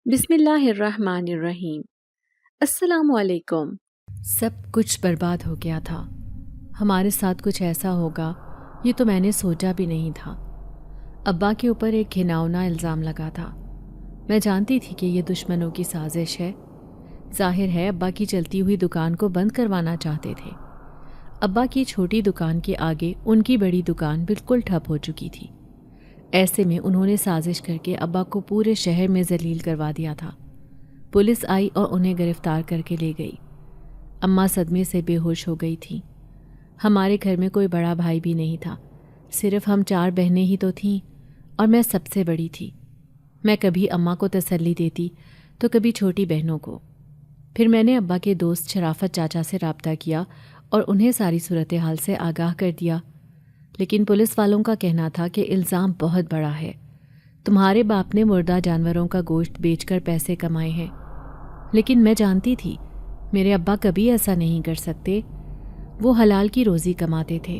بسم اللہ الرحمن الرحیم۔ السلام علیکم۔ سب کچھ برباد ہو گیا تھا۔ ہمارے ساتھ کچھ ایسا ہوگا یہ تو میں نے سوچا بھی نہیں تھا۔ ابا کے اوپر ایک گھناؤنا الزام لگا تھا۔ میں جانتی تھی کہ یہ دشمنوں کی سازش ہے۔ ظاہر ہے ابا کی چلتی ہوئی دکان کو بند کروانا چاہتے تھے۔ ابا کی چھوٹی دکان کے آگے ان کی بڑی دکان بالکل ٹھپ ہو چکی تھی۔ ایسے میں انہوں نے سازش کر کے ابا کو پورے شہر میں ذلیل کروا دیا تھا۔ پولیس آئی اور انہیں گرفتار کر کے لے گئی۔ اماں صدمے سے بے ہوش ہو گئی تھیں۔ ہمارے گھر میں کوئی بڑا بھائی بھی نہیں تھا، صرف ہم 4 بہنیں ہی تو تھیں اور میں سب سے بڑی تھی۔ میں کبھی اماں کو تسلی دیتی تو کبھی چھوٹی بہنوں کو۔ پھر میں نے ابا کے دوست شرافت چاچا سے رابطہ کیا اور انہیں ساری صورتحال سے آگاہ کر دیا، لیکن پولیس والوں کا کہنا تھا کہ الزام بہت بڑا ہے۔ تمہارے باپ نے مردہ جانوروں کا گوشت بیچ کر پیسے کمائے ہیں۔ لیکن میں جانتی تھی میرے ابا کبھی ایسا نہیں کر سکتے۔ وہ حلال کی روزی کماتے تھے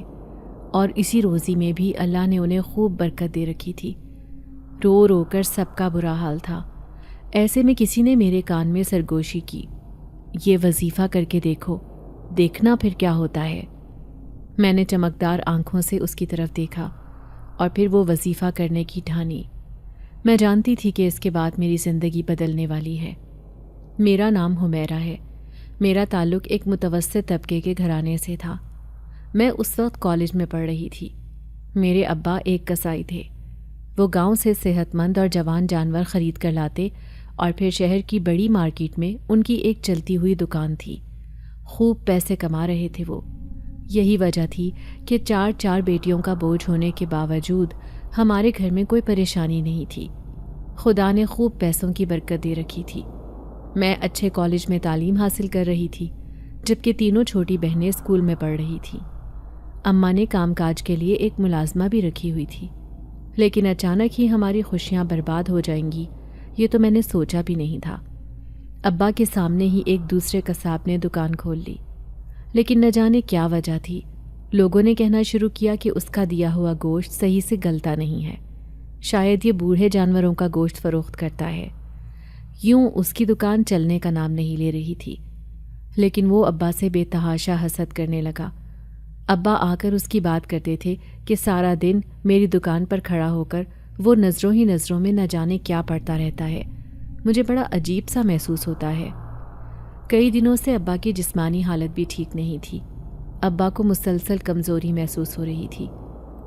اور اسی روزی میں بھی اللہ نے انہیں خوب برکت دے رکھی تھی۔ رو رو کر سب کا برا حال تھا۔ ایسے میں کسی نے میرے کان میں سرگوشی کی، یہ وظیفہ کر کے دیکھو، دیکھنا پھر کیا ہوتا ہے۔ میں نے چمکدار آنکھوں سے اس کی طرف دیکھا اور پھر وہ وظیفہ کرنے کی ٹھانی۔ میں جانتی تھی کہ اس کے بعد میری زندگی بدلنے والی ہے۔ میرا نام حمیرہ ہے۔ میرا تعلق ایک متوسط طبقے کے گھرانے سے تھا۔ میں اس وقت کالج میں پڑھ رہی تھی۔ میرے ابا ایک کسائی تھے۔ وہ گاؤں سے صحت مند اور جوان جانور خرید کر لاتے اور پھر شہر کی بڑی مارکیٹ میں ان کی ایک چلتی ہوئی دکان تھی۔ خوب پیسے کما رہے تھے وہ۔ یہی وجہ تھی کہ 4 بیٹیوں کا بوجھ ہونے کے باوجود ہمارے گھر میں کوئی پریشانی نہیں تھی۔ خدا نے خوب پیسوں کی برکت دے رکھی تھی۔ میں اچھے کالج میں تعلیم حاصل کر رہی تھی، جبکہ تینوں چھوٹی بہنیں اسکول میں پڑھ رہی تھیں۔ اماں نے کام کاج کے لیے ایک ملازمہ بھی رکھی ہوئی تھی، لیکن اچانک ہی ہماری خوشیاں برباد ہو جائیں گی یہ تو میں نے سوچا بھی نہیں تھا۔ ابا کے سامنے ہی ایک دوسرے قصاب نے دکان کھول لی، لیکن نہ جانے کیا وجہ تھی، لوگوں نے کہنا شروع کیا کہ اس کا دیا ہوا گوشت صحیح سے گلتا نہیں ہے، شاید یہ بوڑھے جانوروں کا گوشت فروخت کرتا ہے۔ یوں اس کی دکان چلنے کا نام نہیں لے رہی تھی۔ لیکن وہ ابا سے بے تحاشا حسد کرنے لگا۔ ابا آ کر اس کی بات کرتے تھے کہ سارا دن میری دکان پر کھڑا ہو کر وہ نظروں ہی نظروں میں نہ جانے کیا پڑھتا رہتا ہے۔ مجھے بڑا عجیب سا محسوس ہوتا ہے۔ کئی دنوں سے ابا کی جسمانی حالت بھی ٹھیک نہیں تھی۔ ابا کو مسلسل کمزوری محسوس ہو رہی تھی،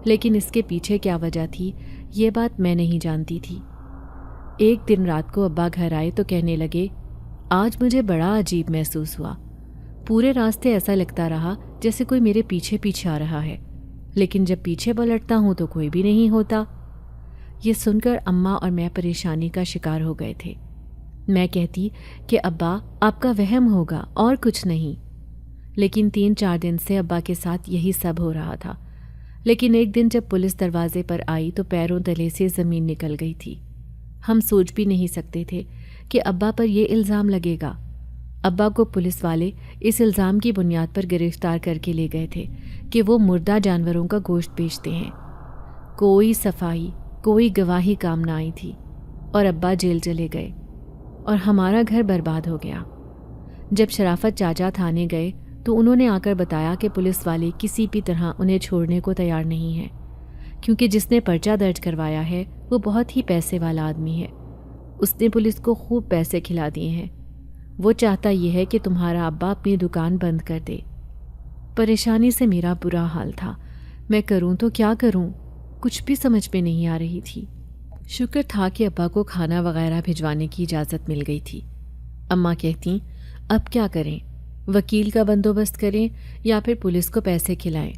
لیکن اس کے پیچھے کیا وجہ تھی یہ بات میں نہیں جانتی تھی۔ ایک دن رات کو ابا گھر آئے تو کہنے لگے، آج مجھے بڑا عجیب محسوس ہوا۔ پورے راستے ایسا لگتا رہا جیسے کوئی میرے پیچھے پیچھے آ رہا ہے، لیکن جب پیچھے پلٹتا ہوں تو کوئی بھی نہیں ہوتا۔ یہ سن کر اماں اور میں پریشانی کا شکار ہو گئے تھے۔ میں کہتی کہ ابا آپ کا وہم ہوگا اور کچھ نہیں، لیکن 3-4 دن سے ابا کے ساتھ یہی سب ہو رہا تھا۔ لیکن ایک دن جب پولیس دروازے پر آئی تو پیروں تلے سے زمین نکل گئی تھی۔ ہم سوچ بھی نہیں سکتے تھے کہ ابا پر یہ الزام لگے گا۔ ابا کو پولیس والے اس الزام کی بنیاد پر گرفتار کر کے لے گئے تھے کہ وہ مردہ جانوروں کا گوشت بیچتے ہیں۔ کوئی صفائی، کوئی گواہی کام نہ آئی تھی اور ابا جیل چلے گئے اور ہمارا گھر برباد ہو گیا۔ جب شرافت چاچا تھانے گئے تو انہوں نے آ کر بتایا کہ پولیس والے کسی بھی طرح انہیں چھوڑنے کو تیار نہیں ہیں، کیونکہ جس نے پرچہ درج کروایا ہے وہ بہت ہی پیسے والا آدمی ہے۔ اس نے پولیس کو خوب پیسے کھلا دیے ہیں۔ وہ چاہتا یہ ہے کہ تمہارا ابا اپنی دکان بند کر دے۔ پریشانی سے میرا برا حال تھا۔ میں کروں تو کیا کروں، کچھ بھی سمجھ میں نہیں آ رہی تھی۔ شکر تھا کہ ابا کو کھانا وغیرہ بھجوانے کی اجازت مل گئی تھی۔ اماں کہتی، اب کیا کریں، وکیل کا بندوبست کریں یا پھر پولیس کو پیسے کھلائیں؟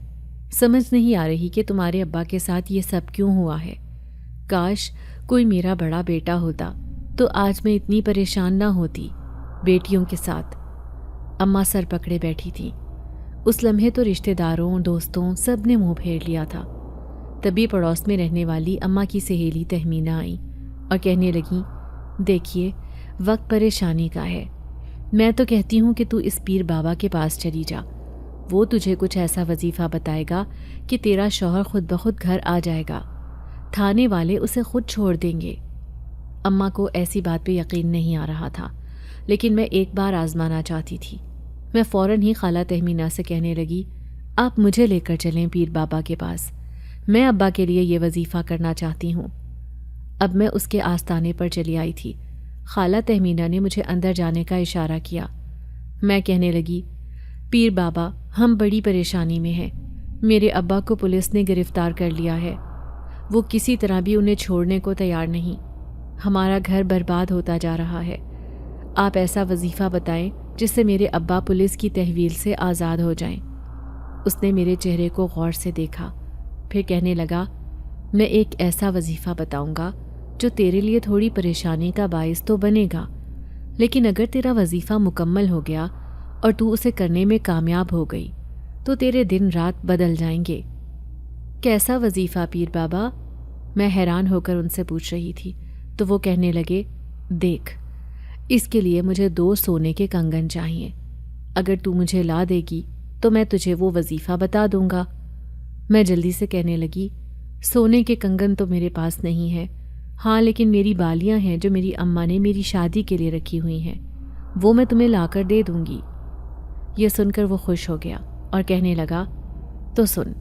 سمجھ نہیں آ رہی کہ تمہارے ابا کے ساتھ یہ سب کیوں ہوا ہے۔ کاش کوئی میرا بڑا بیٹا ہوتا تو آج میں اتنی پریشان نہ ہوتی بیٹیوں کے ساتھ۔ اماں سر پکڑے بیٹھی تھی۔ اس لمحے تو رشتہ داروں، دوستوں سب نے منہ پھیر لیا تھا۔ تبھی پڑوس میں رہنے والی اماں کی سہیلی تہمینہ آئی اور کہنے لگی، دیکھیے وقت پریشانی کا ہے، میں تو کہتی ہوں کہ تو اس پیر بابا کے پاس چلی جا، وہ تجھے کچھ ایسا وظیفہ بتائے گا کہ تیرا شوہر خود بخود گھر آ جائے گا، تھانے والے اسے خود چھوڑ دیں گے۔ اماں کو ایسی بات پہ یقین نہیں آ رہا تھا، لیکن میں ایک بار آزمانا چاہتی تھی۔ میں فوراً ہی خالہ تہمینہ سے کہنے لگی، آپ مجھے لے کر چلیں پیر بابا کے پاس، میں ابا کے لیے یہ وظیفہ کرنا چاہتی ہوں۔ اب میں اس کے آستانے پر چلی آئی تھی۔ خالہ تہمینہ نے مجھے اندر جانے کا اشارہ کیا۔ میں کہنے لگی، پیر بابا ہم بڑی پریشانی میں ہیں، میرے ابا کو پولیس نے گرفتار کر لیا ہے، وہ کسی طرح بھی انہیں چھوڑنے کو تیار نہیں، ہمارا گھر برباد ہوتا جا رہا ہے، آپ ایسا وظیفہ بتائیں جس سے میرے ابا پولیس کی تحویل سے آزاد ہو جائیں۔ اس نے میرے چہرے کو غور سے دیکھا، پھر کہنے لگا، میں ایک ایسا وظیفہ بتاؤں گا جو تیرے لیے تھوڑی پریشانی کا باعث تو بنے گا، لیکن اگر تیرا وظیفہ مکمل ہو گیا اور تو اسے کرنے میں کامیاب ہو گئی تو تیرے دن رات بدل جائیں گے۔ کیسا وظیفہ پیر بابا؟ میں حیران ہو کر ان سے پوچھ رہی تھی، تو وہ کہنے لگے، دیکھ، اس کے لیے مجھے 2 سونے کے کنگن چاہیے، اگر تو مجھے لا دے گی تو میں تجھے وہ وظیفہ بتا دوں گا۔ میں جلدی سے کہنے لگی، سونے کے کنگن تو میرے پاس نہیں ہے، ہاں لیکن میری بالیاں ہیں جو میری اماں نے میری شادی کے لیے رکھی ہوئی ہیں، وہ میں تمہیں لا کر دے دوں گی۔ یہ سن کر وہ خوش ہو گیا اور کہنے لگا، تو سن،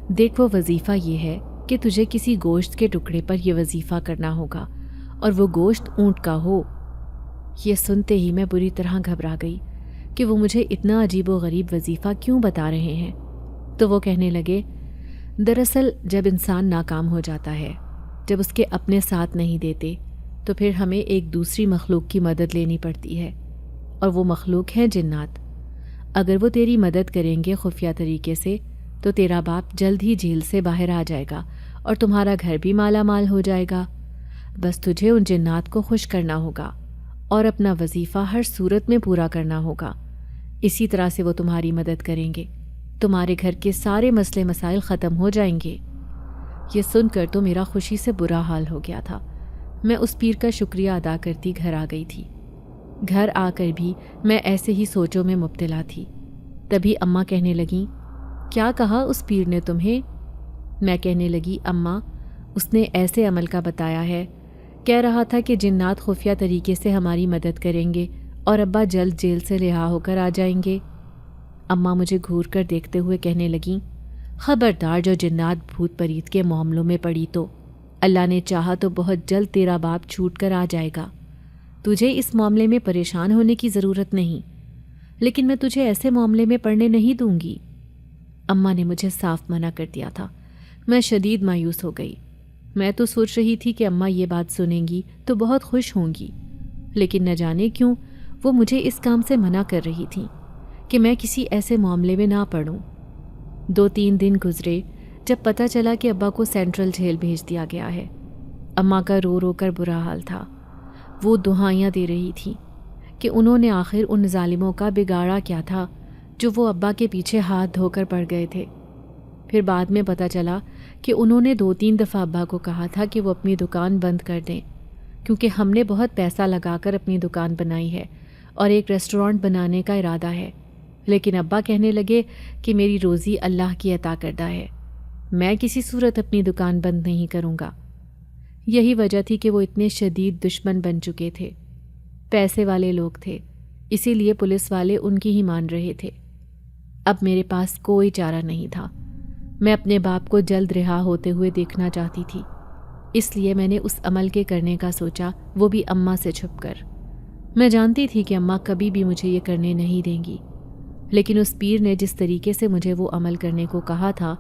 دیکھ وہ وظیفہ یہ ہے کہ تجھے کسی گوشت کے ٹکڑے پر یہ وظیفہ کرنا ہوگا اور وہ گوشت اونٹ کا ہو۔ یہ سنتے ہی میں بری طرح گھبرا گئی کہ وہ مجھے اتنا عجیب و غریب وظیفہ کیوں بتا رہے ہیں۔ تو وہ کہنے لگے، دراصل جب انسان ناکام ہو جاتا ہے، جب اس کے اپنے ساتھ نہیں دیتے، تو پھر ہمیں ایک دوسری مخلوق کی مدد لینی پڑتی ہے، اور وہ مخلوق ہیں جنات۔ اگر وہ تیری مدد کریں گے خفیہ طریقے سے تو تیرا باپ جلد ہی جیل سے باہر آ جائے گا اور تمہارا گھر بھی مالا مال ہو جائے گا۔ بس تجھے ان جنات کو خوش کرنا ہوگا اور اپنا وظیفہ ہر صورت میں پورا کرنا ہوگا، اسی طرح سے وہ تمہاری مدد کریں گے، تمہارے گھر کے سارے مسئلے مسائل ختم ہو جائیں گے۔ یہ سن کر تو میرا خوشی سے برا حال ہو گیا تھا۔ میں اس پیر کا شکریہ ادا کرتی گھر آ گئی تھی۔ گھر آ کر بھی میں ایسے ہی سوچوں میں مبتلا تھی۔ تبھی اماں کہنے لگیں، کیا کہا اس پیر نے تمہیں؟ میں کہنے لگی، اماں اس نے ایسے عمل کا بتایا ہے، کہہ رہا تھا کہ جنات خفیہ طریقے سے ہماری مدد کریں گے اور ابا جلد جیل سے رہا ہو کر آ جائیں گے۔ اماں مجھے گھور کر دیکھتے ہوئے کہنے لگیں، خبردار جو جنات بھوت پریت کے معاملوں میں پڑی تو اللہ نے چاہا تو بہت جلد تیرا باپ چھوٹ کر آ جائے گا، تجھے اس معاملے میں پریشان ہونے کی ضرورت نہیں، لیکن میں تجھے ایسے معاملے میں پڑنے نہیں دوں گی۔ اماں نے مجھے صاف منع کر دیا تھا۔ میں شدید مایوس ہو گئی۔ میں تو سوچ رہی تھی کہ اماں یہ بات سنیں گی تو بہت خوش ہوں گی، لیکن نہ جانے کیوں وہ مجھے اس کام سے منع کر رہی تھیں کہ میں کسی ایسے معاملے میں نہ پڑوں۔ 2-3 دن گزرے جب پتہ چلا کہ ابا کو سینٹرل جیل بھیج دیا گیا ہے۔ اماں کا رو رو کر برا حال تھا۔ وہ دعائیاں دے رہی تھی کہ انہوں نے آخر ان ظالموں کا بگاڑا کیا تھا جو وہ ابا کے پیچھے ہاتھ دھو کر پڑ گئے تھے۔ پھر بعد میں پتہ چلا کہ انہوں نے 2-3 دفعہ ابا کو کہا تھا کہ وہ اپنی دکان بند کر دیں، کیونکہ ہم نے بہت پیسہ لگا کر اپنی دکان بنائی ہے اور ایک ریسٹورانٹ بنانے کا ارادہ ہے، لیکن ابا کہنے لگے کہ میری روزی اللہ کی عطا کردہ ہے، میں کسی صورت اپنی دکان بند نہیں کروں گا۔ یہی وجہ تھی کہ وہ اتنے شدید دشمن بن چکے تھے۔ پیسے والے لوگ تھے، اسی لیے پولیس والے ان کی ہی مان رہے تھے۔ اب میرے پاس کوئی چارہ نہیں تھا۔ میں اپنے باپ کو جلد رہا ہوتے ہوئے دیکھنا چاہتی تھی، اس لیے میں نے اس عمل کے کرنے کا سوچا، وہ بھی اماں سے چھپ کر۔ میں جانتی تھی کہ اماں کبھی بھی مجھے یہ کرنے نہیں دیں گی، لیکن اس پیر نے جس طریقے سے مجھے وہ عمل کرنے کو کہا تھا،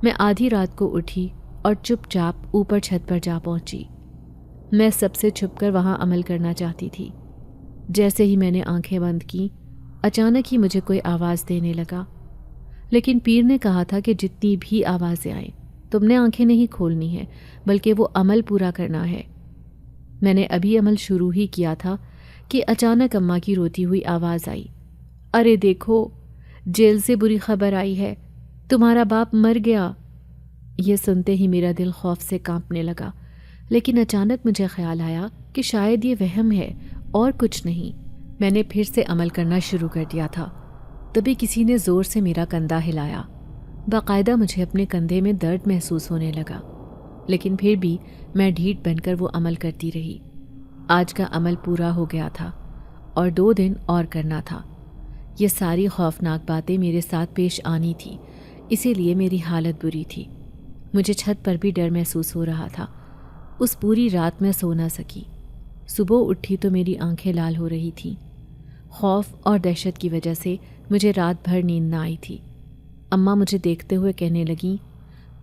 میں آدھی رات کو اٹھی اور چپ چاپ اوپر چھت پر جا پہنچی۔ میں سب سے چھپ کر وہاں عمل کرنا چاہتی تھی۔ جیسے ہی میں نے آنکھیں بند کیں، اچانک ہی مجھے کوئی آواز دینے لگا، لیکن پیر نے کہا تھا کہ جتنی بھی آوازیں آئیں تم نے آنکھیں نہیں کھولنی ہیں، بلکہ وہ عمل پورا کرنا ہے۔ میں نے ابھی عمل شروع ہی کیا تھا کہ اچانک اماں کی روتی ہوئی آواز آئی، ارے دیکھو، جیل سے بری خبر آئی ہے، تمہارا باپ مر گیا۔ یہ سنتے ہی میرا دل خوف سے کانپنے لگا، لیکن اچانک مجھے خیال آیا کہ شاید یہ وہم ہے اور کچھ نہیں۔ میں نے پھر سے عمل کرنا شروع کر دیا تھا۔ تبھی کسی نے زور سے میرا کندھا ہلایا۔ باقاعدہ مجھے اپنے کندھے میں درد محسوس ہونے لگا، لیکن پھر بھی میں ڈھیٹ بن کر وہ عمل کرتی رہی۔ آج کا عمل پورا ہو گیا تھا اور 2 دن اور کرنا تھا۔ یہ ساری خوفناک باتیں میرے ساتھ پیش آنی تھی، اسی لیے میری حالت بری تھی۔ مجھے چھت پر بھی ڈر محسوس ہو رہا تھا۔ اس پوری رات میں سو نہ سکی۔ صبح اٹھی تو میری آنکھیں لال ہو رہی تھیں۔ خوف اور دہشت کی وجہ سے مجھے رات بھر نیند نہ آئی تھی۔ اماں مجھے دیکھتے ہوئے کہنے لگیں،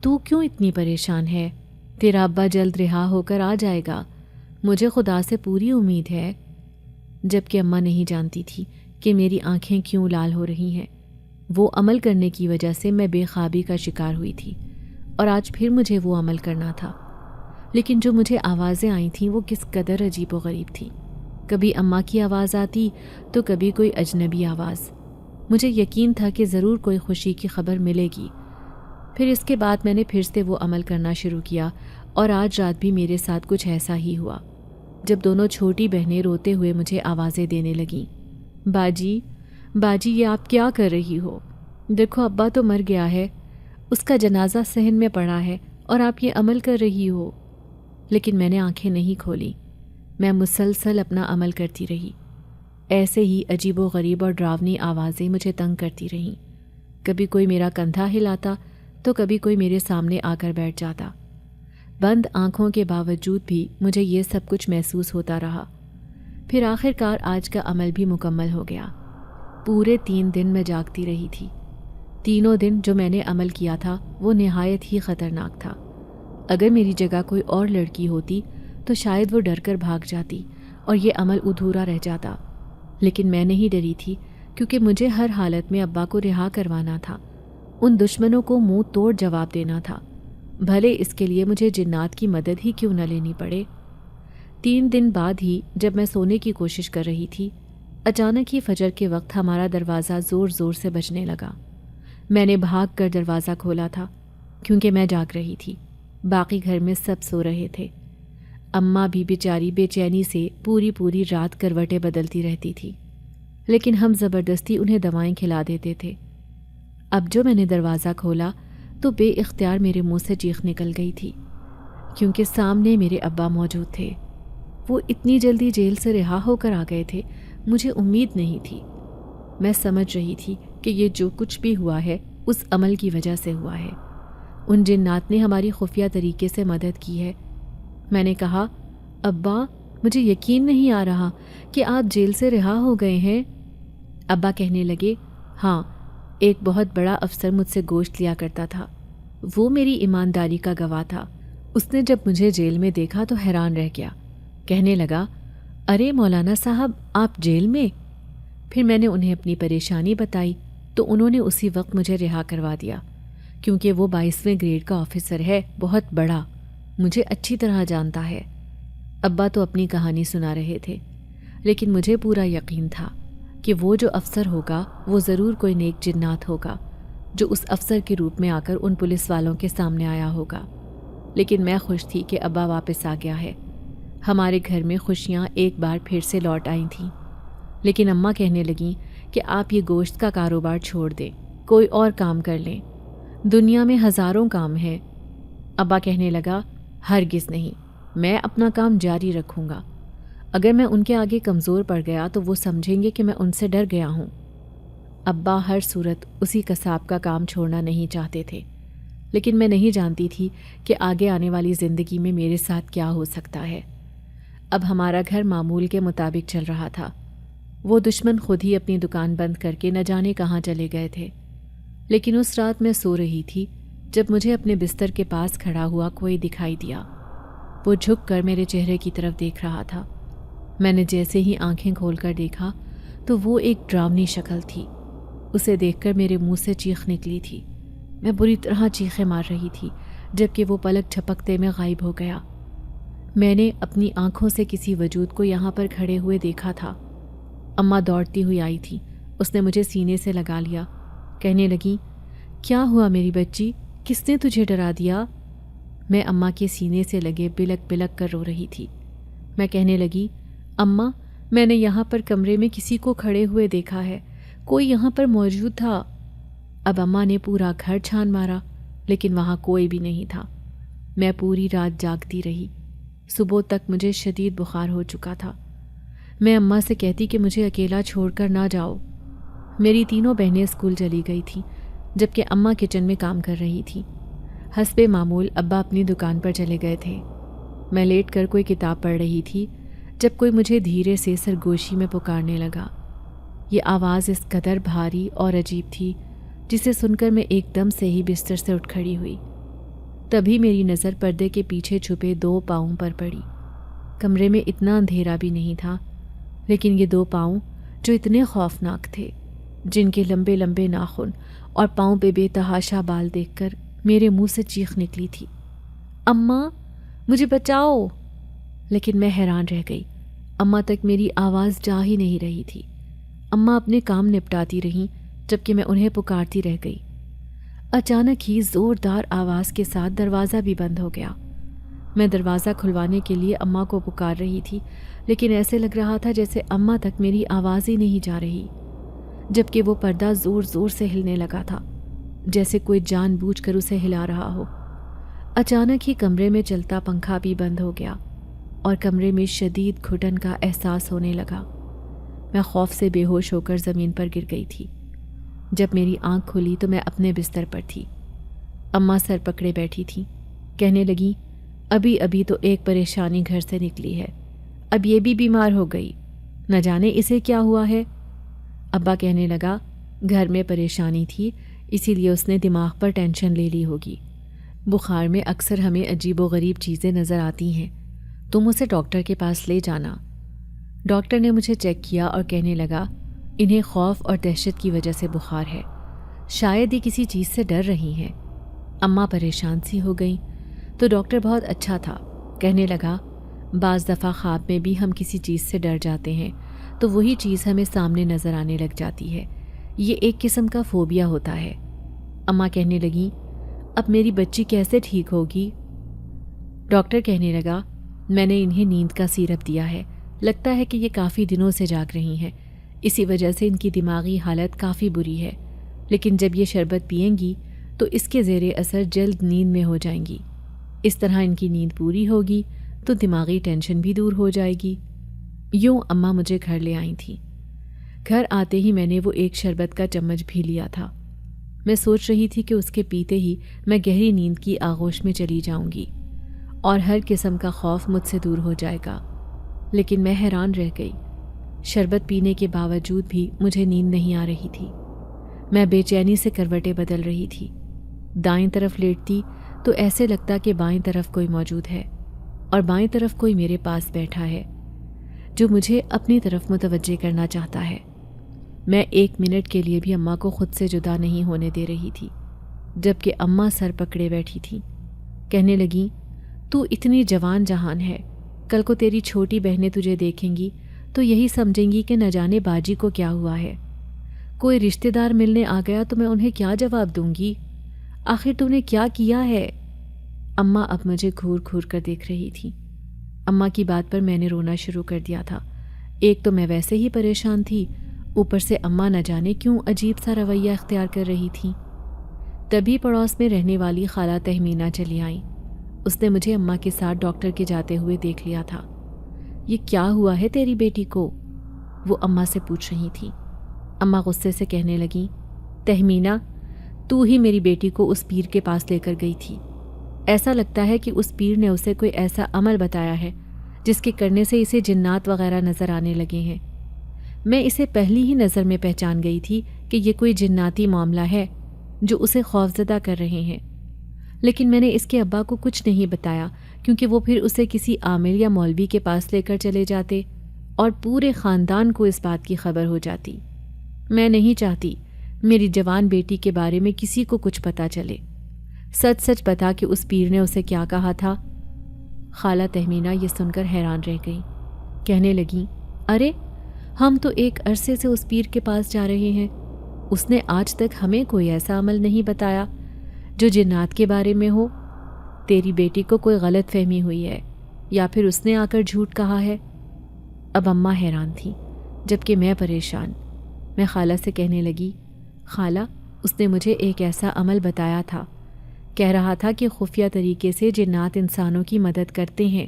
تو کیوں اتنی پریشان ہے؟ تیرا ابا جلد رہا ہو کر آ جائے گا، مجھے خدا سے پوری امید ہے۔ جبکہ اماں نہیں جانتی تھی کہ میری آنکھیں کیوں لال ہو رہی ہیں۔ وہ عمل کرنے کی وجہ سے میں بے خوابی کا شکار ہوئی تھی اور آج پھر مجھے وہ عمل کرنا تھا۔ لیکن جو مجھے آوازیں آئی تھیں وہ کس قدر عجیب و غریب تھی۔ کبھی اماں کی آواز آتی تو کبھی کوئی اجنبی آواز۔ مجھے یقین تھا کہ ضرور کوئی خوشی کی خبر ملے گی۔ پھر اس کے بعد میں نے پھر سے وہ عمل کرنا شروع کیا اور آج رات بھی میرے ساتھ کچھ ایسا ہی ہوا، جب دونوں چھوٹی بہنیں روتے ہوئے مجھے آوازیں دینے لگیں، باجی باجی یہ آپ کیا کر رہی ہو؟ دیکھو ابا تو مر گیا ہے، اس کا جنازہ صحن میں پڑا ہے اور آپ یہ عمل کر رہی ہو۔ لیکن میں نے آنکھیں نہیں کھولی۔ میں مسلسل اپنا عمل کرتی رہی۔ ایسے ہی عجیب و غریب اور ڈراؤنی آوازیں مجھے تنگ کرتی رہیں۔ کبھی کوئی میرا کندھا ہلاتا تو کبھی کوئی میرے سامنے آ کر بیٹھ جاتا۔ بند آنکھوں کے باوجود بھی مجھے یہ سب کچھ محسوس ہوتا رہا۔ پھر آخر کار آج کا عمل بھی مکمل ہو گیا۔ پورے 3 دن میں جاگتی رہی تھی۔ تینوں دن جو میں نے عمل کیا تھا وہ نہایت ہی خطرناک تھا۔ اگر میری جگہ کوئی اور لڑکی ہوتی تو شاید وہ ڈر کر بھاگ جاتی اور یہ عمل ادھورا رہ جاتا، لیکن میں نہیں ڈری تھی، کیونکہ مجھے ہر حالت میں ابا کو رہا کروانا تھا۔ ان دشمنوں کو منہ توڑ جواب دینا تھا، بھلے اس کے لیے مجھے جنات کی مدد ہی کیوں نہ لینی پڑے۔ 3 دن بعد ہی جب میں سونے کی کوشش کر رہی تھی، اچانک ہی فجر کے وقت ہمارا دروازہ زور زور سے بجنے لگا۔ میں نے بھاگ کر دروازہ کھولا تھا، کیونکہ میں جاگ رہی تھی۔ باقی گھر میں سب سو رہے تھے۔ اماں بھی بیچاری بے چینی سے پوری رات کروٹیں بدلتی رہتی تھی، لیکن ہم زبردستی انہیں دوائیں کھلا دیتے تھے۔ اب جو میں نے دروازہ کھولا تو بے اختیار میرے منہ سے چیخ نکل گئی تھی، کیونکہ سامنے میرے ابا موجود تھے۔ وہ اتنی جلدی جیل سے رہا ہو کر آ گئے تھے، مجھے امید نہیں تھی۔ میں سمجھ رہی تھی کہ یہ جو کچھ بھی ہوا ہے اس عمل کی وجہ سے ہوا ہے۔ ان جنات نے ہماری خفیہ طریقے سے مدد کی ہے۔ میں نے کہا، ابا مجھے یقین نہیں آ رہا کہ آپ جیل سے رہا ہو گئے ہیں۔ ابا کہنے لگے، ہاں، ایک بہت بڑا افسر مجھ سے گوشت لیا کرتا تھا، وہ میری ایمانداری کا گواہ تھا۔ اس نے جب مجھے جیل میں دیکھا تو حیران رہ گیا، کہنے لگا، ارے مولانا صاحب آپ جیل میں؟ پھر میں نے انہیں اپنی پریشانی بتائی تو انہوں نے اسی وقت مجھے رہا کروا دیا، کیونکہ وہ 22ویں گریڈ کا آفیسر ہے، بہت بڑا، مجھے اچھی طرح جانتا ہے۔ ابا تو اپنی کہانی سنا رہے تھے، لیکن مجھے پورا یقین تھا کہ وہ جو افسر ہوگا وہ ضرور کوئی نیک جنات ہوگا، جو اس افسر کے روپ میں آ کر ان پولیس والوں کے سامنے آیا ہوگا۔ لیکن میں خوش تھی کہ ابا واپس آ گیا ہے۔ ہمارے گھر میں خوشیاں ایک بار پھر سے لوٹ آئی تھیں۔ لیکن اماں کہنے لگیں کہ آپ یہ گوشت کا کاروبار چھوڑ دیں، کوئی اور کام کر لیں، دنیا میں ہزاروں کام ہیں۔ ابا کہنے لگا، ہرگز نہیں، میں اپنا کام جاری رکھوں گا۔ اگر میں ان کے آگے کمزور پڑ گیا تو وہ سمجھیں گے کہ میں ان سے ڈر گیا ہوں۔ ابا ہر صورت اسی قصاب کا کام چھوڑنا نہیں چاہتے تھے، لیکن میں نہیں جانتی تھی کہ آگے آنے والی زندگی میں میرے ساتھ کیا ہو سکتا ہے۔ اب ہمارا گھر معمول کے مطابق چل رہا تھا۔ وہ دشمن خود ہی اپنی دکان بند کر کے نہ جانے کہاں چلے گئے تھے۔ لیکن اس رات میں سو رہی تھی جب مجھے اپنے بستر کے پاس کھڑا ہوا کوئی دکھائی دیا۔ وہ جھک کر میرے چہرے کی طرف دیکھ رہا تھا۔ میں نے جیسے ہی آنکھیں کھول کر دیکھا تو وہ ایک ڈراؤنی شکل تھی۔ اسے دیکھ کر میرے منہ سے چیخ نکلی تھی۔ میں بری طرح چیخیں مار رہی تھی، جبکہ وہ پلک جھپکتے میں غائب ہو گیا۔ میں نے اپنی آنکھوں سے کسی وجود کو یہاں پر کھڑے ہوئے دیکھا تھا۔ اماں دوڑتی ہوئی آئی تھی، اس نے مجھے سینے سے لگا لیا، کہنے لگی، کیا ہوا میری بچی، کس نے تجھے ڈرا دیا؟ میں اماں کے سینے سے لگے بلک بلک کر رو رہی تھی۔ میں کہنے لگی، اماں میں نے یہاں پر کمرے میں کسی کو کھڑے ہوئے دیکھا ہے، کوئی یہاں پر موجود تھا۔ اب اماں نے پورا گھر چھان مارا، لیکن وہاں کوئی بھی نہیں تھا۔ میں پوری رات جاگتی رہی۔ صبح تک مجھے شدید بخار ہو چکا تھا۔ میں اماں سے کہتی کہ مجھے اکیلا چھوڑ کر نہ جاؤ۔ میری تینوں بہنیں اسکول چلی گئی تھیں، جبکہ اماں کچن میں کام کر رہی تھی۔ حسب معمول ابا اپنی دکان پر چلے گئے تھے۔ میں لیٹ کر کوئی کتاب پڑھ رہی تھی جب کوئی مجھے دھیرے سے سرگوشی میں پکارنے لگا۔ یہ آواز اس قدر بھاری اور عجیب تھی جسے سن کر میں ایک دم سے ہی بستر سے اٹھ کھڑی ہوئی۔ تبھی میری نظر پردے کے پیچھے چھپے 2 پاؤں پر پڑی۔ کمرے میں اتنا اندھیرا بھی نہیں تھا، لیکن یہ 2 پاؤں جو اتنے خوفناک تھے، جن کے لمبے لمبے ناخن اور پاؤں پہ بے تحاشا بال دیکھ کر میرے منہ سے چیخ نکلی تھی، اماں مجھے بچاؤ! لیکن میں حیران رہ گئی۔ اماں تک میری آواز جا ہی نہیں رہی تھی۔ اماں اپنے کام نپٹاتی رہیں جبکہ میں انہیں پکارتی رہ گئی۔ اچانک ہی زوردار آواز کے ساتھ دروازہ بھی بند ہو گیا۔ میں دروازہ کھلوانے کے لیے اماں کو پکار رہی تھی، لیکن ایسے لگ رہا تھا جیسے اماں تک میری آواز ہی نہیں جا رہی، جبکہ وہ پردہ زور زور سے ہلنے لگا تھا، جیسے کوئی جان بوجھ کر اسے ہلا رہا ہو۔ اچانک ہی کمرے میں چلتا پنکھا بھی بند ہو گیا اور کمرے میں شدید گھٹن کا احساس ہونے لگا۔ میں خوف سے بے ہوش ہو کر زمین پر گر گئی تھی۔ جب میری آنکھ کھلی تو میں اپنے بستر پر تھی۔ اماں سر پکڑے بیٹھی تھی، کہنے لگی، ابھی ابھی تو ایک پریشانی گھر سے نکلی ہے، اب یہ بھی بیمار ہو گئی، نہ جانے اسے کیا ہوا ہے۔ ابا کہنے لگا، گھر میں پریشانی تھی، اسی لیے اس نے دماغ پر ٹینشن لے لی ہوگی۔ بخار میں اکثر ہمیں عجیب و غریب چیزیں نظر آتی ہیں، تم اسے ڈاکٹر کے پاس لے جانا۔ ڈاکٹر نے مجھے چیک کیا اور کہنے لگا، انہیں خوف اور دہشت کی وجہ سے بخار ہے، شاید ہی کسی چیز سے ڈر رہی ہیں۔ اماں پریشان سی ہو گئیں تو ڈاکٹر بہت اچھا تھا، کہنے لگا، بعض دفعہ خواب میں بھی ہم کسی چیز سے ڈر جاتے ہیں تو وہی چیز ہمیں سامنے نظر آنے لگ جاتی ہے، یہ ایک قسم کا فوبیا ہوتا ہے۔ اماں کہنے لگیں، اب میری بچی کیسے ٹھیک ہوگی؟ ڈاکٹر کہنے لگا، میں نے انہیں نیند کا سیرپ دیا ہے، لگتا ہے کہ یہ کافی دنوں سے جاگ رہی ہیں، اسی وجہ سے ان کی دماغی حالت کافی بری ہے، لیکن جب یہ شربت پئیں گی تو اس کے زیر اثر جلد نیند میں ہو جائیں گی، اس طرح ان کی نیند پوری ہوگی تو دماغی ٹینشن بھی دور ہو جائے گی۔ یوں اماں مجھے گھر لے آئی تھیں۔ گھر آتے ہی میں نے وہ ایک شربت کا چمچ بھی لیا تھا۔ میں سوچ رہی تھی کہ اس کے پیتے ہی میں گہری نیند کی آغوش میں چلی جاؤں گی اور ہر قسم کا خوف مجھ سے دور ہو جائے گا، لیکن میں حیران رہ گئی۔ شربت پینے کے باوجود بھی مجھے نیند نہیں آ رہی تھی۔ میں بے چینی سے کروٹیں بدل رہی تھی۔ دائیں طرف لیٹتی تو ایسے لگتا کہ بائیں طرف کوئی موجود ہے اور بائیں طرف کوئی میرے پاس بیٹھا ہے جو مجھے اپنی طرف متوجہ کرنا چاہتا ہے۔ میں 1 منٹ کے لیے بھی اماں کو خود سے جدا نہیں ہونے دے رہی تھی، جبکہ اماں سر پکڑے بیٹھی تھیں، کہنے لگیں، تو اتنی جوان جہان ہے، کل کو تیری چھوٹی بہنیں تجھے دیکھیں گی تو یہی سمجھیں گی کہ نہ جانے باجی کو کیا ہوا ہے، کوئی رشتہ دار ملنے آ گیا تو میں انہیں کیا جواب دوں گی؟ آخر تو نے کیا کیا ہے؟ اماں اب مجھے گھور گھور کر دیکھ رہی تھی۔ اماں کی بات پر میں نے رونا شروع کر دیا تھا۔ ایک تو میں ویسے ہی پریشان تھی، اوپر سے اماں نہ جانے کیوں عجیب سا رویہ اختیار کر رہی تھیں۔ تبھی پڑوس میں رہنے والی خالہ تہمینہ چلی آئیں۔ اس نے مجھے اماں کے ساتھ ڈاکٹر کے جاتے ہوئے دیکھ لیا تھا۔ یہ کیا ہوا ہے تیری بیٹی کو؟ وہ اماں سے پوچھ رہی تھیں۔ اماں غصے سے کہنے لگیں، تہمینہ، تو ہی میری بیٹی کو اس پیر کے پاس لے کر گئی تھی۔ ایسا لگتا ہے کہ اس پیر نے اسے کوئی ایسا عمل بتایا ہے جس کے کرنے سے اسے جنات وغیرہ نظر آنے لگے ہیں۔ میں اسے پہلی ہی نظر میں پہچان گئی تھی کہ یہ کوئی جناتی معاملہ ہے جو اسے خوفزدہ کر رہے ہیں، لیکن میں نے اس کے ابا کو کچھ نہیں بتایا کیونکہ وہ پھر اسے کسی عامل یا مولوی کے پاس لے کر چلے جاتے اور پورے خاندان کو اس بات کی خبر ہو جاتی۔ میں نہیں چاہتی میری جوان بیٹی کے بارے میں کسی کو کچھ پتہ چلے۔ سچ سچ بتا کہ اس پیر نے اسے کیا کہا تھا؟ خالہ تہمینہ یہ سن کر حیران رہ گئی، کہنے لگیں، ارے ہم تو ایک عرصے سے اس پیر کے پاس جا رہے ہیں، اس نے آج تک ہمیں کوئی ایسا عمل نہیں بتایا جو جنات کے بارے میں ہو۔ تیری بیٹی کو کوئی غلط فہمی ہوئی ہے یا پھر اس نے آ کر جھوٹ کہا ہے۔ اب اماں حیران تھیں جبکہ میں پریشان۔ میں خالہ سے کہنے لگی، خالہ، اس نے مجھے ایک ایسا عمل بتایا تھا، کہہ رہا تھا کہ خفیہ طریقے سے جنات انسانوں کی مدد کرتے ہیں،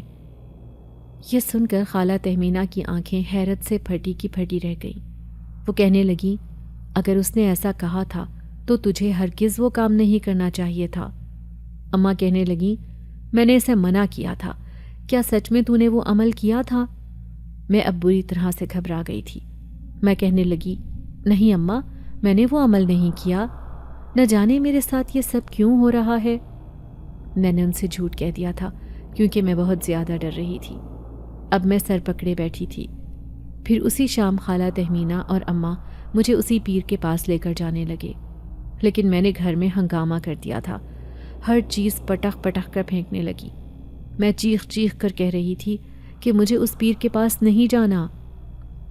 یہ سن کر خالہ تہمینہ کی آنکھیں حیرت سے پھٹی کی پھٹی رہ گئیں۔ وہ کہنے لگی، اگر اس نے ایسا کہا تھا تو تجھے ہرگز وہ کام نہیں کرنا چاہیے تھا۔ اماں کہنے لگیں، میں نے اسے منع کیا تھا، کیا سچ میں تو نے وہ عمل کیا تھا؟ میں اب بری طرح سے گھبرا گئی تھی۔ میں کہنے لگی، نہیں اماں، میں نے وہ عمل نہیں کیا، نہ جانے میرے ساتھ یہ سب کیوں ہو رہا ہے۔ میں نے ان سے جھوٹ کہہ دیا تھا کیونکہ میں بہت زیادہ ڈر رہی تھی۔ اب میں سر پکڑے بیٹھی تھی۔ پھر اسی شام خالہ تہمینہ اور اماں مجھے اسی پیر کے پاس لے کر جانے لگے، لیکن میں نے گھر میں ہنگامہ کر دیا تھا، ہر چیز پٹخ پٹخ کر پھینکنے لگی۔ میں چیخ چیخ کر کہہ رہی تھی کہ مجھے اس پیر کے پاس نہیں جانا۔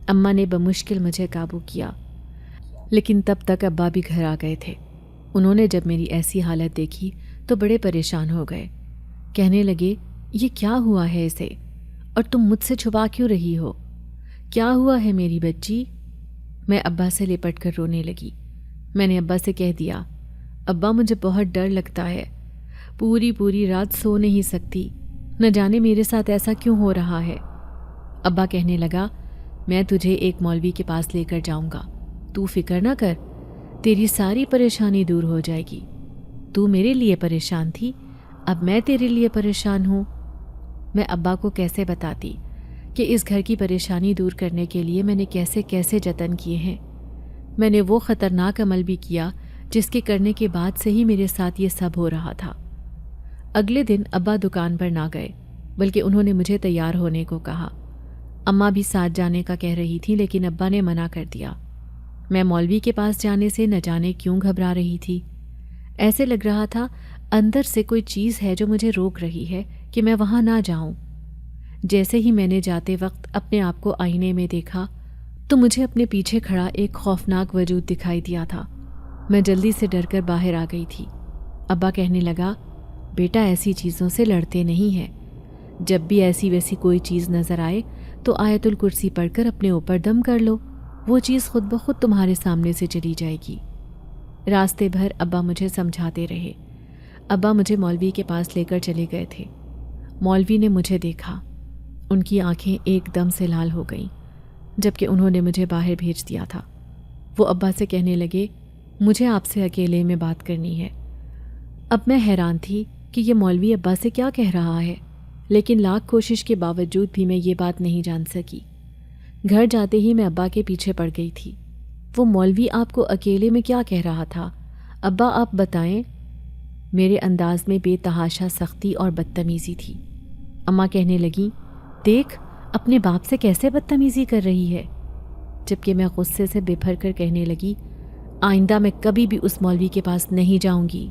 اماں نے بمشکل مجھے قابو کیا، لیکن تب تک ابا بھی گھر آ گئے تھے۔ انہوں نے جب میری ایسی حالت دیکھی تو بڑے پریشان ہو گئے، کہنے لگے، یہ کیا ہوا ہے اسے، اور تم مجھ سے چھپا کیوں رہی ہو؟ کیا ہوا ہے میری بچی؟ میں ابا سے لپٹ کر رونے لگی۔ میں نے ابا سے کہہ دیا، ابا مجھے بہت ڈر لگتا ہے، پوری رات سو نہیں سکتی، نہ جانے میرے ساتھ ایسا کیوں ہو رہا ہے۔ ابا کہنے لگا، میں تجھے ایک مولوی کے پاس لے کر جاؤں گا، تو فکر نہ کر، تیری ساری پریشانی دور ہو جائے گی۔ تو میرے لیے پریشان تھی، اب میں تیرے لیے پریشان ہوں۔ میں ابا کو کیسے بتاتی کہ اس گھر کی پریشانی دور کرنے کے لیے میں نے کیسے کیسے جتن کیے ہیں۔ میں نے وہ خطرناک عمل بھی کیا جس کے کرنے کے بعد سے ہی میرے ساتھ یہ سب ہو رہا تھا۔ اگلے دن ابا دکان پر نہ گئے، بلکہ انہوں نے مجھے تیار ہونے کو کہا۔ اماں بھی ساتھ جانے کا کہہ رہی تھی، لیکن ابا نے منع کر دیا۔ میں مولوی کے پاس جانے سے نہ جانے کیوں گھبرا رہی تھی۔ ایسے لگ رہا تھا اندر سے کوئی چیز ہے جو مجھے روک رہی ہے کہ میں وہاں نہ جاؤں۔ جیسے ہی میں نے جاتے وقت اپنے آپ کو آئینے میں دیکھا تو مجھے اپنے پیچھے کھڑا ایک خوفناک وجود دکھائی دیا تھا۔ میں جلدی سے ڈر کر باہر آ گئی تھی۔ ابا کہنے لگا، بیٹا ایسی چیزوں سے لڑتے نہیں ہیں، جب بھی ایسی ویسی کوئی چیز نظر آئے تو آیت الکرسی پڑھ کر اپنے اوپر دم کر لو، وہ چیز خود بخود تمہارے سامنے سے چلی جائے گی۔ راستے بھر ابا مجھے سمجھاتے رہے۔ ابا مجھے مولوی کے پاس لے کر چلے گئے تھے۔ مولوی نے مجھے دیکھا، ان کی آنکھیں ایک دم سے لال ہو گئیں، جبکہ انہوں نے مجھے باہر بھیج دیا تھا۔ وہ ابا سے کہنے لگے، مجھے آپ سے اکیلے میں بات کرنی ہے۔ اب میں حیران تھی کہ یہ مولوی ابا سے کیا کہہ رہا ہے، لیکن لاکھ کوشش کے باوجود بھی میں یہ بات نہیں جان سکی۔ گھر جاتے ہی میں ابا کے پیچھے پڑ گئی تھی۔ وہ مولوی آپ کو اکیلے میں کیا کہہ رہا تھا؟ ابا آپ بتائیں۔ میرے انداز میں بے تحاشا سختی اور بدتمیزی تھی۔ اماں کہنے لگیں، دیکھ اپنے باپ سے کیسے بدتمیزی کر رہی ہے، جبکہ میں غصے سے بھر کر کہنے لگی، آئندہ میں کبھی بھی اس مولوی کے پاس نہیں جاؤں گی۔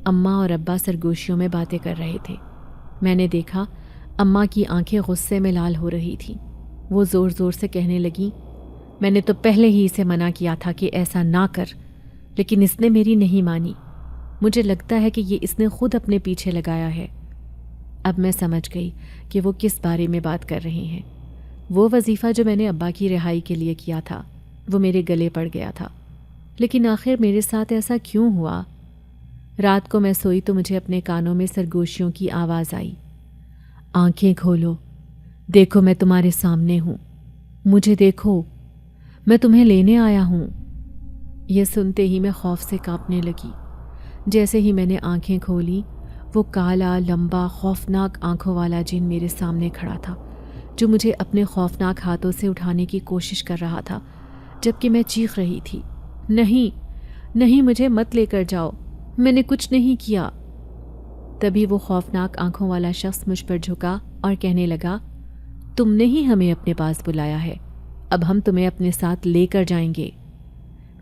اماں اور ابا سرگوشیوں میں باتیں کر رہے تھے۔ میں نے دیکھا اماں کی آنکھیں غصے میں لال ہو رہی تھیں۔ وہ زور زور سے کہنے لگیں، میں نے تو پہلے ہی اسے منع کیا تھا کہ ایسا نہ کر، لیکن اس نے میری نہیں مانی۔ مجھے لگتا ہے کہ یہ اس نے خود اپنے پیچھے لگایا ہے۔ اب میں سمجھ گئی کہ وہ کس بارے میں بات کر رہے ہیں۔ وہ وظیفہ جو میں نے ابا کی رہائی کے لیے کیا تھا وہ میرے گلے پڑ گیا تھا، لیکن آخر میرے ساتھ ایسا کیوں ہوا؟ رات کو میں سوئی تو مجھے اپنے کانوں میں سرگوشیوں کی آواز آئی، آنکھیں کھولو، دیکھو میں تمہارے سامنے ہوں، مجھے دیکھو، میں تمہیں لینے آیا ہوں۔ یہ سنتے ہی میں خوف سے کانپنے لگی۔ جیسے ہی میں نے آنکھیں کھولی، وہ کالا، لمبا، خوفناک آنکھوں والا جن میرے سامنے کھڑا تھا، جو مجھے اپنے خوفناک ہاتھوں سے اٹھانے کی کوشش کر رہا تھا، جبکہ میں چیخ رہی تھی، نہیں نہیں، مجھے مت لے کر جاؤ، میں نے کچھ نہیں کیا۔ تبھی وہ خوفناک آنکھوں والا شخص مجھ پر جھکا اور کہنے لگا، تم نے ہی ہمیں اپنے پاس بلایا ہے، اب ہم تمہیں اپنے ساتھ لے کر جائیں گے۔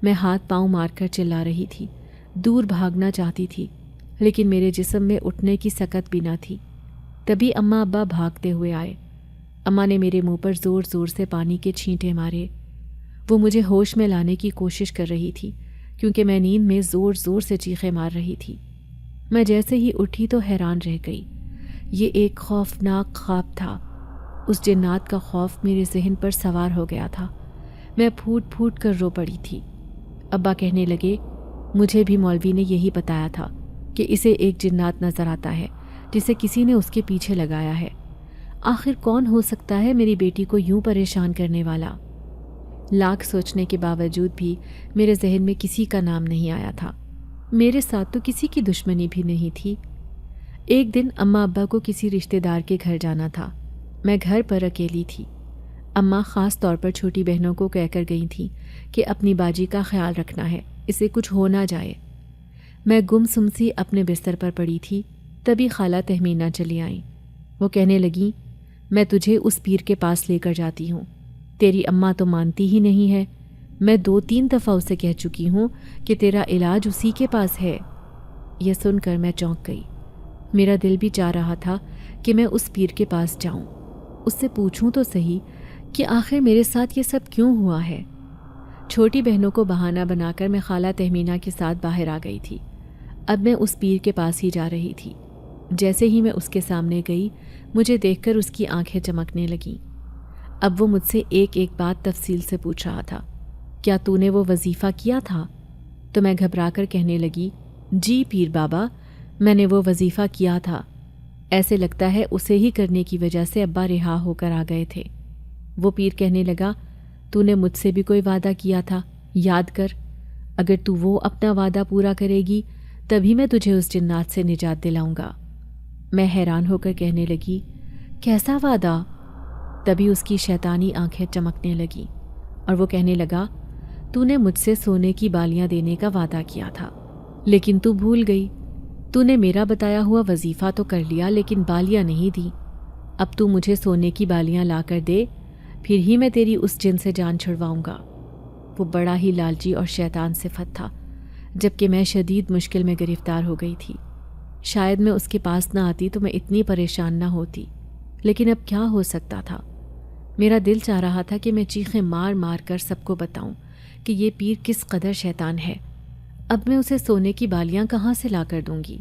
میں ہاتھ پاؤں مار کر چلا رہی تھی، دور بھاگنا چاہتی تھی، لیکن میرے جسم میں اٹھنے کی سکت بھی نہ تھی۔ تبھی اماں ابا بھاگتے ہوئے آئے۔ اماں نے میرے منہ پر زور زور سے پانی کے چھینٹے مارے۔ وہ مجھے ہوش میں لانے کی کوشش کر رہی تھی، کیونکہ میں نیند میں زور زور سے چیخیں مار رہی تھی۔ میں جیسے ہی اٹھی تو حیران رہ گئی۔ یہ ایک خوفناک خواب تھا۔ اس جنات کا خوف میرے ذہن پر سوار ہو گیا تھا۔ میں پھوٹ پھوٹ کر رو پڑی تھی۔ ابا کہنے لگے، مجھے بھی مولوی نے یہی بتایا تھا کہ اسے ایک جنات نظر آتا ہے جسے کسی نے اس کے پیچھے لگایا ہے۔ آخر کون ہو سکتا ہے میری بیٹی کو یوں پریشان کرنے والا؟ لاکھ سوچنے کے باوجود بھی میرے ذہن میں کسی کا نام نہیں آیا تھا۔ میرے ساتھ تو کسی کی دشمنی بھی نہیں تھی۔ ایک دن اماں ابا کو کسی رشتہ دار کے گھر جانا تھا۔ میں گھر پر اکیلی تھی۔ اماں خاص طور پر چھوٹی بہنوں کو کہہ کر گئی تھیں کہ اپنی باجی کا خیال رکھنا ہے، اسے کچھ ہو نہ جائے۔ میں گم سم سی اپنے بستر پر پڑی تھی، تبھی خالہ تہمینہ چلی آئیں۔ وہ کہنے لگیں، میں تجھے اس پیر کے پاس لے کر جاتی ہوں، تیری اماں تو مانتی ہی نہیں ہے، میں 2-3 دفعہ اسے کہہ چکی ہوں کہ تیرا علاج اسی کے پاس ہے۔ یہ سن کر میں چونک گئی۔ میرا دل بھی چاہ رہا تھا کہ میں اس پیر کے پاس جاؤں، اس سے پوچھوں تو صحیح کہ آخر میرے ساتھ یہ سب کیوں ہوا ہے۔ چھوٹی بہنوں کو بہانہ بنا کر میں خالہ تہمینہ کے ساتھ باہر آ گئی تھی۔ اب میں اس پیر کے پاس ہی جا رہی تھی۔ جیسے ہی میں اس کے سامنے گئی، مجھے دیکھ کر اس کی آنکھیں چمکنے لگیں۔ اب وہ مجھ سے ایک ایک بات تفصیل سے پوچھ رہا تھا۔ کیا تو نے وہ وظیفہ کیا تھا؟ تو میں گھبرا کر کہنے لگی، جی پیر بابا، میں نے وہ وظیفہ کیا تھا۔ ایسے لگتا ہے اسے ہی کرنے کی وجہ سے ابا رہا ہو کر آ گئے تھے۔ وہ پیر کہنے لگا، تو نے مجھ سے بھی کوئی وعدہ کیا تھا، یاد کر، اگر تو وہ اپنا وعدہ پورا کرے گی تبھی میں تجھے اس جنات سے نجات دلاؤں گا۔ میں حیران ہو کر کہنے لگی، کیسا وعدہ؟ تبھی اس کی شیطانی آنکھیں چمکنے لگیں اور وہ کہنے لگا، تو نے مجھ سے سونے کی بالیاں دینے کا وعدہ کیا تھا، لیکن تو بھول گئی۔ تو نے میرا بتایا ہوا وظیفہ تو کر لیا لیکن بالیاں نہیں دی۔ اب تو مجھے سونے کی بالیاں لا کر دے، پھر ہی میں تیری اس جن سے جان چھڑواؤں گا۔ وہ بڑا ہی لالچی اور شیطان صفت تھا، جبکہ میں شدید مشکل میں گرفتار ہو گئی تھی۔ شاید میں اس کے پاس نہ آتی تو میں اتنی پریشان نہ ہوتی، لیکن اب کیا ہو سکتا تھا؟ میرا دل چاہ رہا تھا کہ میں چیخیں مار مار کر سب کو بتاؤں کہ یہ پیر کس قدر شیطان ہے۔ اب میں اسے سونے کی بالیاں کہاں سے لا کر دوں گی؟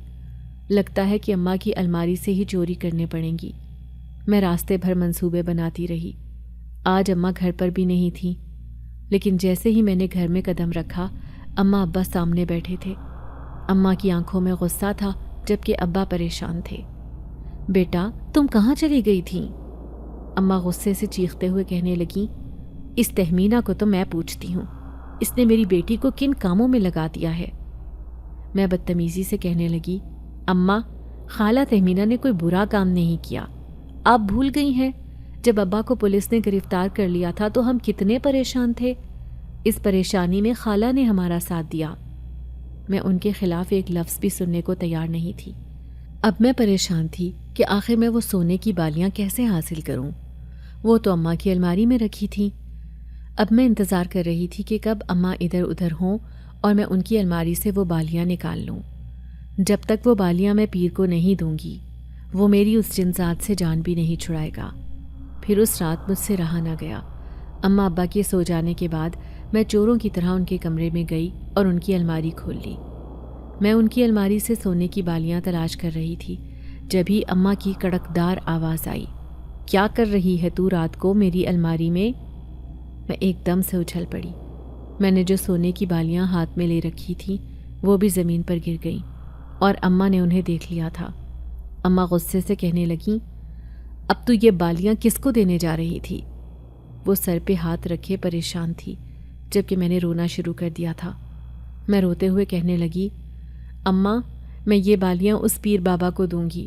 لگتا ہے کہ اماں کی الماری سے ہی چوری کرنے پڑیں گی۔ میں راستے بھر منصوبے بناتی رہی۔ آج اماں گھر پر بھی نہیں تھیں، لیکن جیسے ہی میں نے گھر میں قدم رکھا، اماں ابا سامنے بیٹھے تھے۔ اماں کی آنکھوں میں غصہ تھا، جبکہ ابا پریشان تھے۔ بیٹا، تم کہاں چلی گئی تھیں؟ اماں غصے سے چیختے ہوئے کہنے لگیں، اس تہمینہ کو تو میں پوچھتی ہوں، اس نے میری بیٹی کو کن کاموں میں لگا دیا ہے؟ میں بدتمیزی سے کہنے لگی، اماں، خالہ تہمینہ نے کوئی برا کام نہیں کیا، آپ بھول گئی ہیں جب ابا کو پولیس نے گرفتار کر لیا تھا تو ہم کتنے پریشان تھے۔ اس پریشانی میں خالہ نے ہمارا ساتھ دیا۔ میں ان کے خلاف ایک لفظ بھی سننے کو تیار نہیں تھی۔ اب میں پریشان تھی کہ آخر میں وہ سونے کی بالیاں کیسے حاصل کروں۔ وہ تو اماں کی الماری میں رکھی تھیں۔ اب میں انتظار کر رہی تھی کہ کب اماں ادھر ادھر ہوں اور میں ان کی الماری سے وہ بالیاں نکال لوں۔ جب تک وہ بالیاں میں پیر کو نہیں دوں گی، وہ میری اس جنزات سے جان بھی نہیں چھڑائے گا۔ پھر اس رات مجھ سے رہا نہ گیا۔ اماں ابا کے سو جانے کے بعد میں چوروں کی طرح ان کے کمرے میں گئی اور ان کی الماری کھول لی۔ میں ان کی الماری سے سونے کی بالیاں تلاش کر رہی تھی، جبھی اماں کی کڑکدار آواز آئی، کیا کر رہی ہے تو رات کو میری الماری میں؟ میں ایک دم سے اچھل پڑی۔ میں نے جو سونے کی بالیاں ہاتھ میں لے رکھی تھیں وہ بھی زمین پر گر گئیں اور اماں نے انہیں دیکھ لیا تھا۔ اماں غصے سے کہنے لگیں، اب تو یہ بالیاں کس کو دینے جا رہی تھی؟ وہ سر پہ ہاتھ رکھے پریشان تھی، جبکہ میں نے رونا شروع کر دیا تھا۔ میں روتے ہوئے کہنے لگی، اماں، میں یہ بالیاں اس پیر بابا کو دوں گی،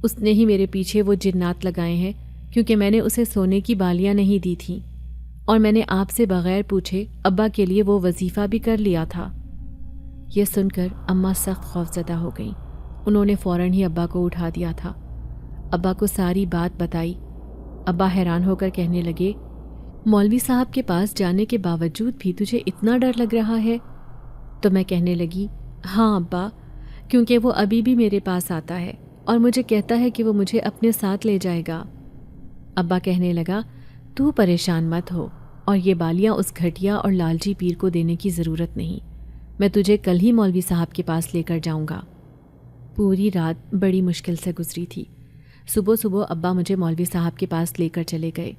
اس نے ہی میرے پیچھے وہ جنات لگائے ہیں، کیونکہ میں نے اسے سونے کی بالیاں نہیں دی تھیں، اور میں نے آپ سے بغیر پوچھے ابا کے لیے وہ وظیفہ بھی کر لیا تھا۔ یہ سن کر اماں سخت خوفزدہ ہو گئیں۔ انہوں نے فوراً ہی ابا کو اٹھا دیا تھا۔ ابا کو ساری بات بتائی۔ ابا حیران ہو کر کہنے لگے، مولوی صاحب کے پاس جانے کے باوجود بھی تجھے اتنا ڈر لگ رہا ہے؟ تو میں کہنے لگی، ہاں ابا، کیونکہ وہ ابھی بھی میرے پاس آتا ہے اور مجھے کہتا ہے کہ وہ مجھے اپنے ساتھ لے جائے گا۔ ابا کہنے لگا، تو پریشان مت ہو، اور یہ بالیاں اس گھٹیا اور لالچی پیر کو دینے کی ضرورت نہیں، میں تجھے کل ہی مولوی صاحب کے پاس لے کر جاؤں گا۔ پوری رات بڑی مشکل سے گزری تھی۔ صبح صبح ابا مجھے مولوی صاحب کے پاس لے کر چلے گئے۔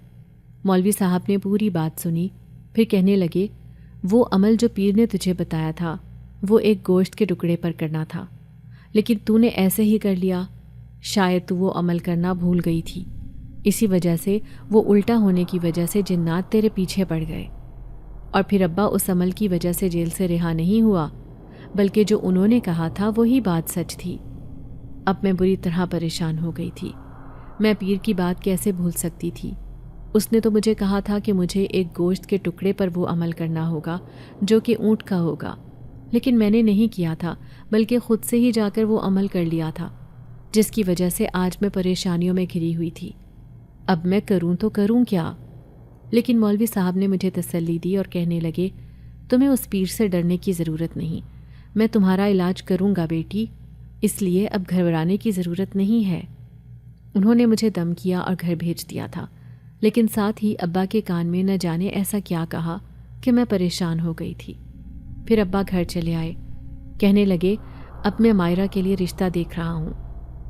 مولوی صاحب نے پوری بات سنی، پھر کہنے لگے، وہ عمل جو پیر نے تجھے بتایا تھا وہ ایک گوشت کے ٹکڑے پر کرنا تھا، لیکن تو نے ایسے ہی کر لیا۔ شاید تو وہ عمل کرنا بھول گئی تھی، اسی وجہ سے وہ الٹا ہونے کی وجہ سے جنات تیرے پیچھے پڑ گئے۔ اور پھر ابا اس عمل کی وجہ سے جیل سے رہا نہیں ہوا، بلکہ جو انہوں نے کہا تھا وہی بات سچ تھی۔ اب میں بری طرح پریشان ہو گئی تھی۔ میں پیر کی بات کیسے بھول سکتی تھی؟ اس نے تو مجھے کہا تھا کہ مجھے ایک گوشت کے ٹکڑے پر وہ عمل کرنا ہوگا جو کہ اونٹ کا ہوگا، لیکن میں نے نہیں کیا تھا، بلکہ خود سے ہی جا کر وہ عمل کر لیا تھا، جس کی وجہ سے آج میں پریشانیوں میں گھری ہوئی تھی۔ اب میں کروں تو کروں کیا؟ لیکن مولوی صاحب نے مجھے تسلی دی اور کہنے لگے، تمہیں اس پیر سے ڈرنے کی ضرورت نہیں، میں تمہارا علاج کروں گا بیٹی، اس لیے اب گھبرانے کی ضرورت نہیں ہے۔ انہوں نے مجھے دم کیا اور گھر بھیج دیا تھا، لیکن ساتھ ہی ابا کے کان میں نہ جانے ایسا کیا کہا کہ میں پریشان ہو گئی تھی۔ پھر ابا گھر چلے آئے، کہنے لگے، اب میں مائرہ کے لیے رشتہ دیکھ رہا ہوں،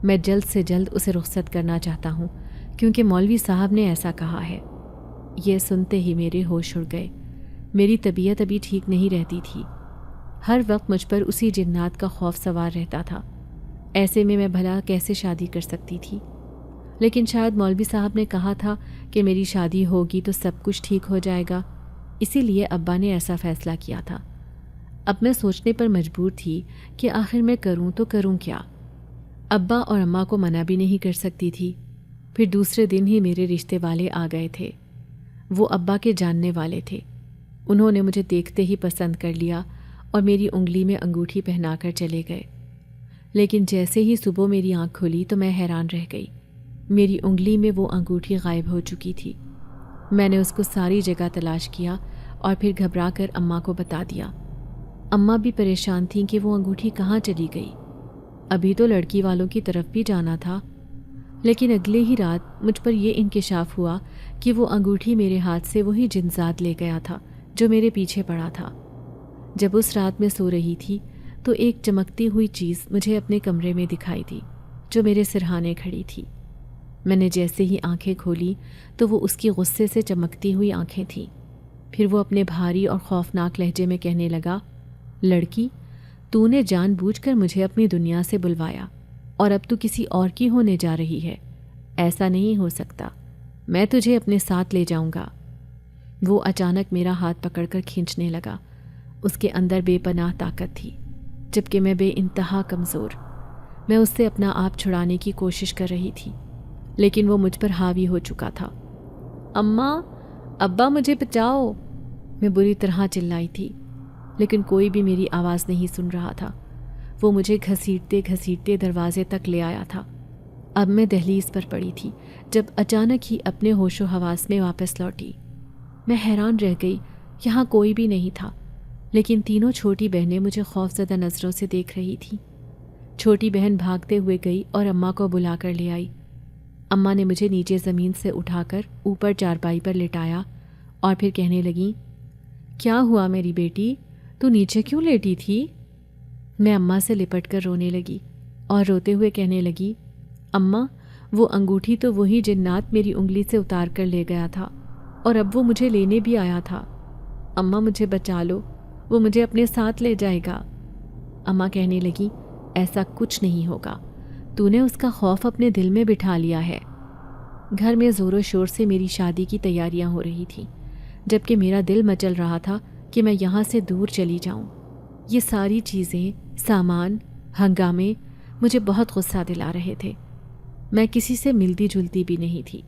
میں جلد سے جلد اسے رخصت کرنا چاہتا ہوں کیونکہ مولوی صاحب نے ایسا کہا ہے۔ یہ سنتے ہی میرے ہوش اڑ گئے۔ میری طبیعت ابھی ٹھیک نہیں رہتی تھی، ہر وقت مجھ پر اسی جنات کا خوف سوار رہتا تھا۔ ایسے میں بھلا کیسے شادی کر سکتی تھی؟ لیکن شاید مولوی صاحب نے کہا تھا کہ میری شادی ہوگی تو سب کچھ ٹھیک ہو جائے گا، اسی لیے ابا نے ایسا فیصلہ کیا تھا۔ اب میں سوچنے پر مجبور تھی کہ آخر میں کروں تو کروں کیا؟ ابا اور اماں کو منع بھی نہیں کر سکتی تھی۔ پھر دوسرے دن ہی میرے رشتے والے آ گئے تھے۔ وہ ابا کے جاننے والے تھے۔ انہوں نے مجھے دیکھتے ہی پسند کر لیا اور میری انگلی میں انگوٹھی پہنا کر چلے گئے۔ لیکن جیسے ہی صبح میری آنکھ کھلی تو میں حیران رہ گئی، میری انگلی میں وہ انگوٹھی غائب ہو چکی تھی۔ میں نے اس کو ساری جگہ تلاش کیا اور پھر گھبرا کر اماں کو بتا دیا۔ اماں بھی پریشان تھیں کہ وہ انگوٹھی کہاں چلی گئی۔ ابھی تو لڑکی والوں کی طرف بھی جانا تھا، لیکن اگلے ہی رات مجھ پر یہ انکشاف ہوا کہ وہ انگوٹھی میرے ہاتھ سے وہی جنزاد لے گیا تھا جو میرے پیچھے پڑا تھا۔ جب اس رات میں سو رہی تھی تو ایک چمکتی ہوئی چیز مجھے اپنے کمرے میں دکھائی دی جو میرے سرہانے کھڑی تھی۔ میں نے جیسے ہی آنکھیں کھولی تو وہ اس کی غصے سے چمکتی ہوئی آنکھیں تھیں۔ پھر وہ اپنے بھاری اور خوفناک لہجے میں کہنے لگا، لڑکی، تو نے جان بوجھ کر مجھے اپنی دنیا سے بلوایا اور اب تو کسی اور کی ہونے جا رہی ہے۔ ایسا نہیں ہو سکتا، میں تجھے اپنے ساتھ لے جاؤں گا۔ وہ اچانک میرا ہاتھ پکڑ کر کھینچنے لگا۔ اس کے اندر بے پناہ طاقت تھی، جبکہ میں بے انتہا کمزور۔ میں اس سے اپنا آپ چھڑانے کی کوشش کر رہی تھی، لیکن وہ مجھ پر حاوی ہو چکا تھا۔ اماں، ابا مجھے بچاؤ، میں بری طرح چلائی تھی، لیکن کوئی بھی میری آواز نہیں سن رہا تھا۔ وہ مجھے گھسیٹتے گھسیٹتے دروازے تک لے آیا تھا۔ اب میں دہلیز پر پڑی تھی جب اچانک ہی اپنے ہوش و حواس میں واپس لوٹی۔ میں حیران رہ گئی، یہاں کوئی بھی نہیں تھا، لیکن تینوں چھوٹی بہنیں مجھے خوفزدہ نظروں سے دیکھ رہی تھیں۔ چھوٹی بہن بھاگتے ہوئے گئی اور اماں کو بلا کر لے آئی۔ اماں نے مجھے نیچے زمین سے اٹھا کر اوپر چارپائی پر لٹایا اور پھر کہنے لگیں، کیا ہوا میری بیٹی، تو نیچے کیوں لیٹی تھی؟ میں اماں سے لپٹ کر رونے لگی اور روتے ہوئے کہنے لگی، اماں، وہ انگوٹھی تو وہی جنات میری انگلی سے اتار کر لے گیا تھا اور اب وہ مجھے لینے بھی آیا تھا۔ اماں مجھے بچا لو، وہ مجھے اپنے ساتھ لے جائے گا۔ اماں کہنے لگی، ایسا کچھ نہیں ہوگا، تو نے اس کا خوف اپنے دل میں بٹھا لیا ہے۔ گھر میں زور و شور سے میری شادی کی تیاریاں ہو رہی تھیں، جبکہ میرا دل مچل رہا تھا کہ میں یہاں سے دور چلی جاؤں۔ یہ ساری چیزیں، سامان، ہنگامے مجھے بہت غصہ دلا رہے تھے۔ میں کسی سے ملتی جلتی بھی نہیں تھی۔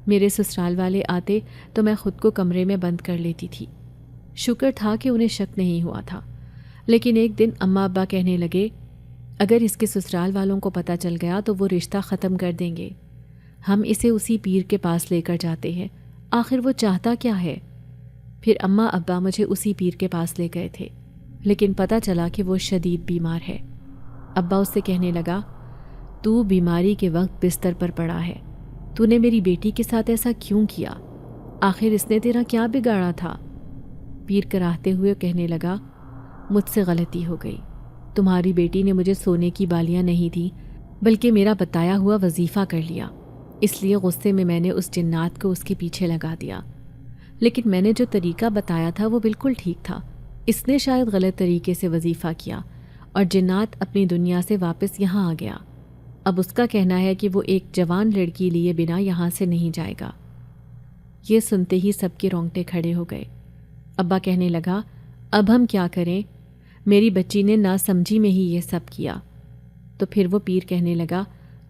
میرے سسرال والے آتے تو میں خود کو کمرے میں بند کر لیتی تھی۔ شکر تھا کہ انہیں شک نہیں ہوا تھا، لیکن ایک دن اماں ابا کہنے لگے، اگر اس کے سسرال والوں کو پتہ چل گیا تو وہ رشتہ ختم کر دیں گے، ہم اسے اسی پیر کے پاس لے کر جاتے ہیں، آخر وہ چاہتا کیا ہے۔ پھر اماں ابا مجھے اسی پیر کے پاس لے گئے تھے، لیکن پتہ چلا کہ وہ شدید بیمار ہے۔ ابا اس سے کہنے لگا، تو بیماری کے وقت بستر پر پڑا ہے، تو نے میری بیٹی کے ساتھ ایسا کیوں کیا؟ آخر اس نے تیرا کیا بگاڑا تھا؟ پیر کراہتے ہوئے کہنے لگا، مجھ سے غلطی ہو گئی، تمہاری بیٹی نے مجھے سونے کی بالیاں نہیں دی بلکہ میرا بتایا ہوا وظیفہ کر لیا، اس لیے غصے میں نے اس جنات کو اس کے پیچھے لگا دیا۔ لیکن میں نے جو طریقہ بتایا تھا وہ بالکل ٹھیک تھا، اس نے شاید غلط طریقے سے وظیفہ کیا اور جنات اپنی دنیا سے واپس یہاں آ گیا۔ اب اس کا کہنا ہے کہ وہ ایک جوان لڑکی لیے بنا یہاں سے نہیں جائے گا۔ یہ سنتے ہی سب کے رونگٹے کھڑے ہو گئے۔ ابا کہنے لگا، اب ہم کیا کریں؟ میری بچی نے ناسمجھی میں ہی یہ سب کیا۔ تو پھر وہ پیر کہنے لگا،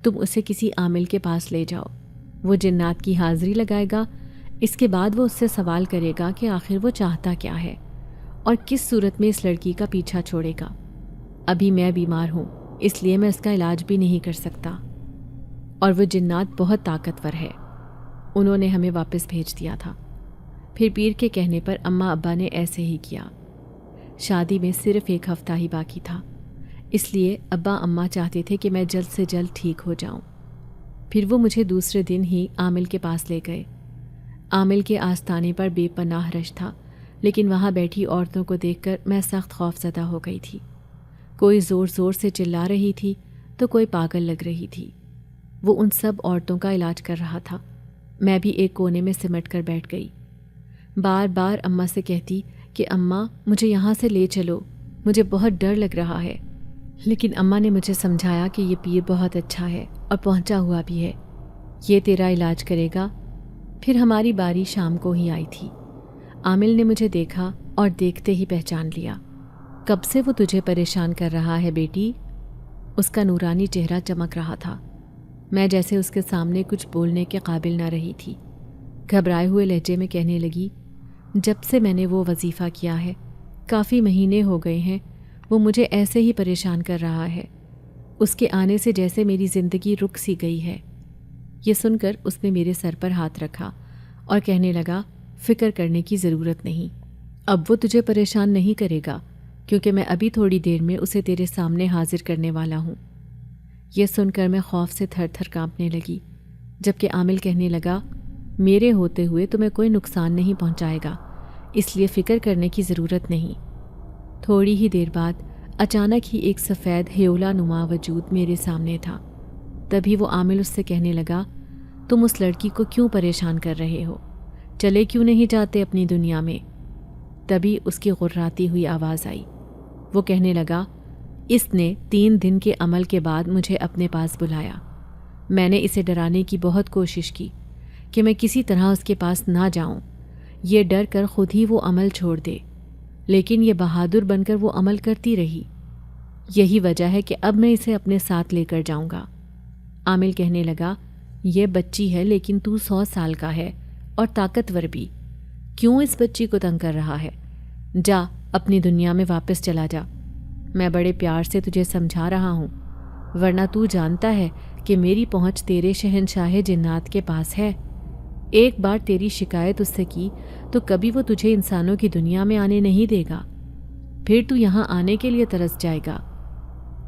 تم اسے کسی عامل کے پاس لے جاؤ، وہ جنات کی حاضری لگائے گا، اس کے بعد وہ اس سے سوال کرے گا کہ آخر وہ چاہتا کیا ہے اور کس صورت میں اس لڑکی کا پیچھا چھوڑے گا۔ ابھی میں بیمار ہوں، اس لیے میں اس کا علاج بھی نہیں کر سکتا، اور وہ جنات بہت طاقتور ہے، انہوں نے ہمیں واپس بھیج دیا تھا۔ پھر پیر کے کہنے پر اماں ابا نے ایسے ہی کیا۔ شادی میں صرف ایک ہفتہ ہی باقی تھا، اس لیے ابا اماں چاہتے تھے کہ میں جلد سے جلد ٹھیک ہو جاؤں۔ پھر وہ مجھے دوسرے دن ہی عامل کے پاس لے گئے۔ عامل کے آستانے پر بے پناہ رش تھا، لیکن وہاں بیٹھی عورتوں کو دیکھ کر میں سخت خوف زدہ ہو گئی تھی۔ کوئی زور زور سے چلا رہی تھی تو کوئی پاگل لگ رہی تھی۔ وہ ان سب عورتوں کا علاج کر رہا تھا۔ میں بھی ایک کونے میں سمٹ کر بیٹھ گئی۔ بار بار اماں سے کہتی کہ اماں مجھے یہاں سے لے چلو، مجھے بہت ڈر لگ رہا ہے، لیکن اماں نے مجھے سمجھایا کہ یہ پیر بہت اچھا ہے اور پہنچا ہوا بھی ہے، یہ تیرا علاج کرے گا۔ پھر ہماری باری شام کو ہی آئی تھی۔ عامل نے مجھے دیکھا اور دیکھتے ہی پہچان لیا۔ کب سے وہ تجھے پریشان کر رہا ہے بیٹی؟ اس کا نورانی چہرہ چمک رہا تھا۔ میں جیسے اس کے سامنے کچھ بولنے کے قابل نہ رہی تھی۔ گھبرائے ہوئے لہجے میں کہنے لگی، جب سے میں نے وہ وظیفہ کیا ہے، کافی مہینے ہو گئے ہیں، وہ مجھے ایسے ہی پریشان کر رہا ہے، اس کے آنے سے جیسے میری زندگی رک سی گئی ہے۔ یہ سن کر اس نے میرے سر پر ہاتھ رکھا اور کہنے لگا، فکر کرنے کی ضرورت نہیں، اب وہ تجھے پریشان نہیں کرے گا، کیونکہ میں ابھی تھوڑی دیر میں اسے تیرے سامنے حاضر کرنے والا ہوں۔ یہ سن کر میں خوف سے تھر تھر کانپنے لگی، جبکہ عامل کہنے لگا، میرے ہوتے ہوئے تمہیں کوئی نقصان نہیں پہنچائے گا، اس لیے فکر کرنے کی ضرورت نہیں۔ تھوڑی ہی دیر بعد اچانک ہی ایک سفید ہیولا نما وجود میرے سامنے تھا۔ تبھی وہ عامل اس سے کہنے لگا، تم اس لڑکی کو کیوں پریشان کر رہے ہو؟ چلے کیوں نہیں جاتے اپنی دنیا میں؟ تبھی اس کی غراتی ہوئی آواز آئی۔ وہ کہنے لگا، اس نے 3 دن کے عمل کے بعد مجھے اپنے پاس بلایا۔ میں نے اسے ڈرانے کی بہت کوشش کی کہ میں کسی طرح اس کے پاس نہ جاؤں، یہ ڈر کر خود ہی وہ عمل چھوڑ دے، لیکن یہ بہادر بن کر وہ عمل کرتی رہی۔ یہی وجہ ہے کہ اب میں اسے اپنے ساتھ لے کر جاؤں گا۔ عامل کہنے لگا، یہ بچی ہے لیکن تو 100 سال کا ہے اور طاقتور بھی، کیوں اس بچی کو تنگ کر رہا ہے؟ جا اپنی دنیا میں واپس چلا جا، میں بڑے پیار سے تجھے سمجھا رہا ہوں، ورنہ تو جانتا ہے کہ میری پہنچ تیرے شہنشاہ جنات کے پاس ہے۔ ایک بار تیری شکایت اس سے کی تو کبھی وہ تجھے انسانوں کی دنیا میں آنے نہیں دے گا، پھر تو یہاں آنے کے لیے ترس جائے گا۔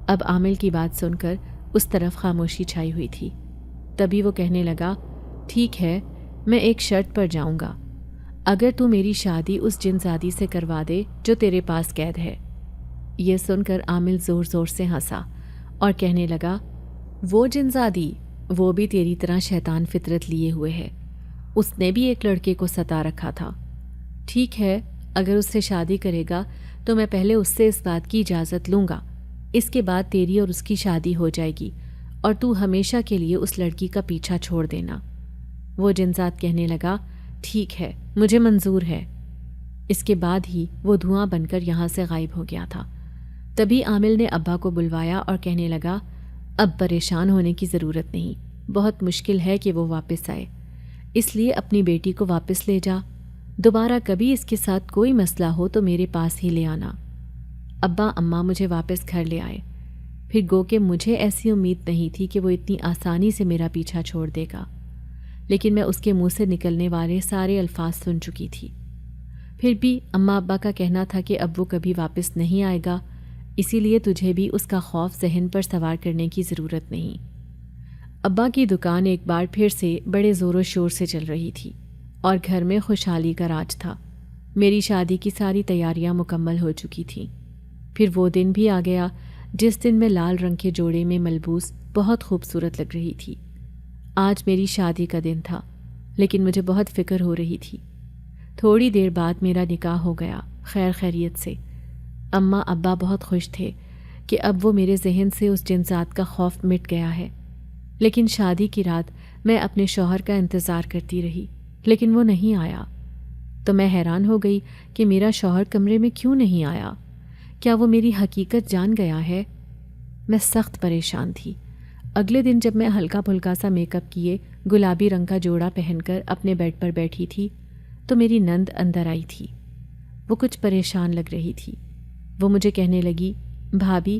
اب عامل کی بات سن کر اس طرف خاموشی چھائی ہوئی تھی۔ تبھی وہ کہنے لگا، ٹھیک ہے، میں ایک شرط پر جاؤں گا، اگر تو میری شادی اس جنزادی سے کروا دے جو تیرے پاس قید ہے۔ یہ سن کر عامل زور زور سے ہنسا اور کہنے لگا، وہ جنزادی، وہ بھی تیری طرح شیطان فطرت لیے ہوئے ہے، اس نے بھی ایک لڑکے کو ستا رکھا تھا۔ ٹھیک ہے، اگر اس سے شادی کرے گا تو میں پہلے اس سے اس بات کی اجازت لوں گا، اس کے بعد تیری اور اس کی شادی ہو جائے گی اور تو ہمیشہ کے لیے اس لڑکی کا پیچھا چھوڑ دینا۔ وہ جنزاد کہنے لگا، ٹھیک ہے، مجھے منظور ہے۔ اس کے بعد ہی وہ دھواں بن کر یہاں سے غائب ہو گیا تھا۔ تبھی عامل نے ابا کو بلوایا اور کہنے لگا، اب پریشان ہونے کی ضرورت نہیں، بہت مشکل ہے کہ وہ واپس آئے، اس لیے اپنی بیٹی کو واپس لے جا، دوبارہ کبھی اس کے ساتھ کوئی مسئلہ ہو تو میرے پاس ہی لے آنا۔ ابا اماں مجھے واپس گھر لے آئے۔ پھر گو کہ مجھے ایسی امید نہیں تھی کہ وہ اتنی آسانی سے میرا پیچھا چھوڑ دے گا، لیکن میں اس کے منہ سے نکلنے والے سارے الفاظ سن چکی تھی۔ پھر بھی اماں ابا کا کہنا تھا کہ اب وہ کبھی واپس نہیں آئے گا، اسی لیے تجھے بھی اس کا خوف ذہن پر سوار کرنے کی ضرورت نہیں۔ ابا کی دکان ایک بار پھر سے بڑے زور و شور سے چل رہی تھی اور گھر میں خوشحالی کا راج تھا۔ میری شادی کی ساری تیاریاں مکمل ہو چکی تھیں۔ پھر وہ دن بھی آ گیا جس دن میں لال رنگ کے جوڑے میں ملبوس بہت خوبصورت لگ رہی تھی۔ آج میری شادی کا دن تھا، لیکن مجھے بہت فکر ہو رہی تھی۔ تھوڑی دیر بعد میرا نکاح ہو گیا، خیر خیریت سے۔ اماں ابا بہت خوش تھے کہ اب وہ میرے ذہن سے اس جنسات کا خوف مٹ گیا ہے۔ لیکن شادی کی رات میں اپنے شوہر کا انتظار کرتی رہی، لیکن وہ نہیں آیا۔ تو میں حیران ہو گئی کہ میرا شوہر کمرے میں کیوں نہیں آیا؟ کیا وہ میری حقیقت جان گیا ہے؟ میں سخت پریشان تھی۔ اگلے دن جب میں ہلکا پھلکا سا میک اپ کیے گلابی رنگ کا جوڑا پہن کر اپنے بیڈ پر بیٹھی تھی تو میری نند اندر آئی تھی۔ وہ کچھ پریشان لگ رہی تھی۔ وہ مجھے کہنے لگی، بھابھی،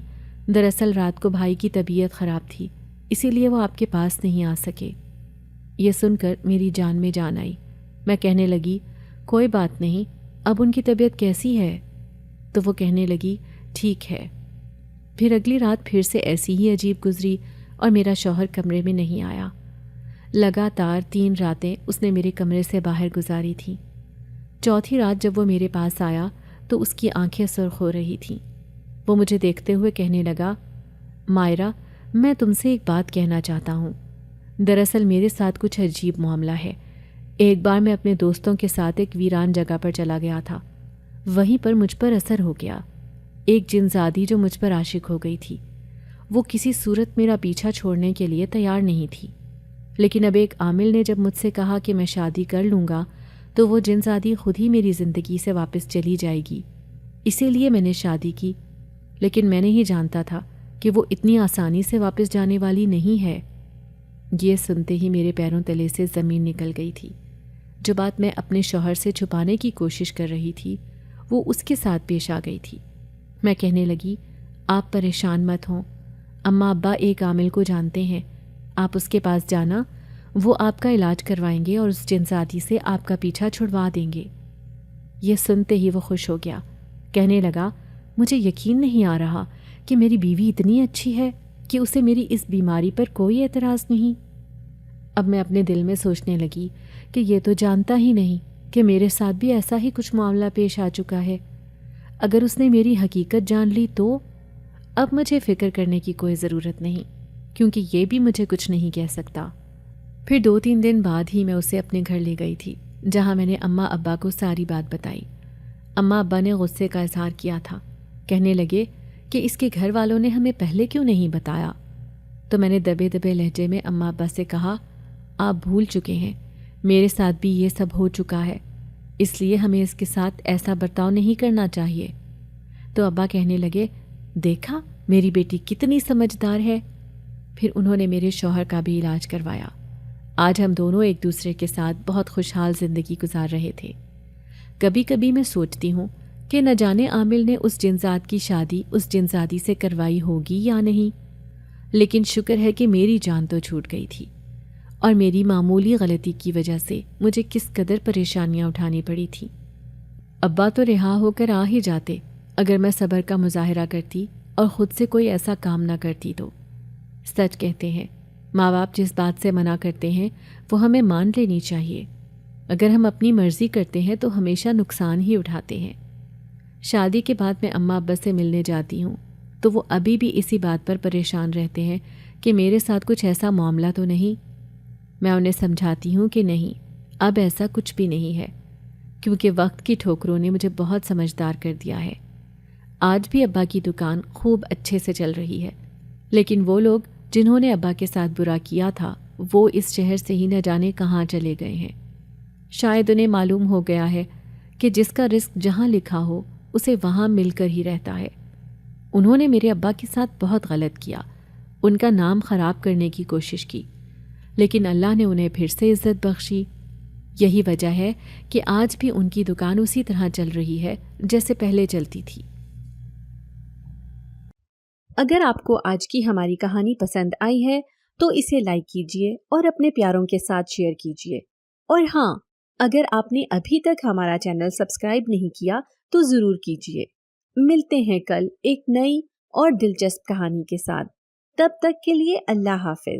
دراصل رات کو بھائی کی طبیعت خراب تھی، اسی لیے وہ آپ کے پاس نہیں آ سکے۔ یہ سن کر میری جان میں جان آئی۔ میں کہنے لگی، کوئی بات نہیں، اب ان کی طبیعت کیسی ہے؟ تو وہ کہنے لگی، ٹھیک ہے۔ پھر اگلی رات پھر سے ایسی ہی عجیب گزری اور میرا شوہر کمرے میں نہیں آیا۔ لگاتار 3 راتیں اس نے میرے کمرے سے باہر گزاری تھیں۔ چوتھی رات جب وہ میرے پاس آیا تو اس کی آنکھیں سرخ ہو رہی تھیں۔ وہ مجھے دیکھتے ہوئے کہنے لگا، مائرہ، میں تم سے ایک بات کہنا چاہتا ہوں۔ دراصل میرے ساتھ کچھ عجیب معاملہ ہے۔ ایک بار میں اپنے دوستوں کے ساتھ ایک ویران جگہ پر چلا گیا تھا۔ وہیں پر مجھ پر اثر ہو گیا۔ ایک جنزادی جو مجھ پر عاشق ہو گئی تھی۔ وہ کسی صورت میرا پیچھا چھوڑنے کے لیے تیار نہیں تھی، لیکن اب ایک عامل نے جب مجھ سے کہا کہ میں شادی کر لوں گا تو وہ جنزادی خود ہی میری زندگی سے واپس چلی جائے گی۔ اسی لیے میں نے شادی کی، لیکن میں نہیں جانتا تھا کہ وہ اتنی آسانی سے واپس جانے والی نہیں ہے۔ یہ سنتے ہی میرے پیروں تلے سے زمین نکل گئی تھی۔ جو بات میں اپنے شوہر سے چھپانے کی کوشش کر رہی تھی وہ اس کے ساتھ پیش آ گئی تھی۔ میں کہنے لگی، آپ پریشان مت ہوں، اماں ابا ایک عامل کو جانتے ہیں، آپ اس کے پاس جانا، وہ آپ کا علاج کروائیں گے اور اس جنزادی سے آپ کا پیچھا چھڑوا دیں گے۔ یہ سنتے ہی وہ خوش ہو گیا، کہنے لگا، مجھے یقین نہیں آ رہا کہ میری بیوی اتنی اچھی ہے کہ اسے میری اس بیماری پر کوئی اعتراض نہیں۔ اب میں اپنے دل میں سوچنے لگی کہ یہ تو جانتا ہی نہیں کہ میرے ساتھ بھی ایسا ہی کچھ معاملہ پیش آ چکا ہے۔ اگر اس نے میری حقیقت جان لی تو اب مجھے فکر کرنے کی کوئی ضرورت نہیں، کیونکہ یہ بھی مجھے کچھ نہیں کہہ سکتا۔ پھر 2-3 دن بعد ہی میں اسے اپنے گھر لے گئی تھی، جہاں میں نے اماں ابا کو ساری بات بتائی۔ اماں ابا نے غصے کا اظہار کیا تھا، کہنے لگے کہ اس کے گھر والوں نے ہمیں پہلے کیوں نہیں بتایا؟ تو میں نے دبے دبے لہجے میں اماں ابا سے کہا، آپ بھول چکے ہیں، میرے ساتھ بھی یہ سب ہو چکا ہے، اس لیے ہمیں اس کے ساتھ ایسا برتاؤ نہیں کرنا چاہیے۔ تو ابا کہنے لگے، دیکھا میری بیٹی کتنی سمجھدار ہے۔ پھر انہوں نے میرے شوہر کا بھی علاج کروایا۔ آج ہم دونوں ایک دوسرے کے ساتھ بہت خوشحال زندگی گزار رہے تھے۔ کبھی کبھی میں سوچتی ہوں کہ نہ جانے عامل نے اس جنزاد کی شادی اس جنزادی سے کروائی ہوگی یا نہیں، لیکن شکر ہے کہ میری جان تو چھوٹ گئی تھی، اور میری معمولی غلطی کی وجہ سے مجھے کس قدر پریشانیاں اٹھانی پڑی تھیں۔ ابا تو رہا ہو کر آ ہی جاتے اگر میں صبر کا مظاہرہ کرتی اور خود سے کوئی ایسا کام نہ کرتی تو۔ سچ کہتے ہیں، ماں باپ جس بات سے منع کرتے ہیں وہ ہمیں مان لینی چاہیے۔ اگر ہم اپنی مرضی کرتے ہیں تو ہمیشہ نقصان ہی اٹھاتے ہیں۔ شادی کے بعد میں اماں ابا سے ملنے جاتی ہوں تو وہ ابھی بھی اسی بات پر پریشان رہتے ہیں کہ میرے ساتھ کچھ ایسا معاملہ تو نہیں۔ میں انہیں سمجھاتی ہوں کہ نہیں، اب ایسا کچھ بھی نہیں ہے، کیونکہ وقت کی ٹھوکروں نے مجھے بہت سمجھدار کر دیا ہے۔ آج بھی ابا کی دکان خوب اچھے سے چل رہی ہے، لیکن وہ لوگ جنہوں نے ابا کے ساتھ برا کیا تھا وہ اس شہر سے ہی نہ جانے کہاں چلے گئے ہیں۔ شاید انہیں معلوم ہو گیا ہے کہ جس کا رزق جہاں لکھا ہو اسے وہاں مل کر ہی رہتا ہے۔ انہوں نے میرے ابا کے ساتھ بہت غلط کیا، ان کا نام خراب کرنے کی کوشش کی، لیکن اللہ نے انہیں پھر سے عزت بخشی۔ یہی وجہ ہے کہ آج بھی ان کی دکان اسی طرح چل رہی ہے جیسے پہلے چلتی تھی۔ اگر آپ کو آج کی ہماری کہانی پسند آئی ہے تو اسے لائک کیجیے اور اپنے پیاروں کے ساتھ شیئر کیجیے، اور ہاں، اگر آپ نے ابھی تک ہمارا چینل سبسکرائب نہیں کیا تو ضرور کیجیے۔ ملتے ہیں کل ایک نئی اور دلچسپ کہانی کے ساتھ، تب تک کے لیے اللہ حافظ۔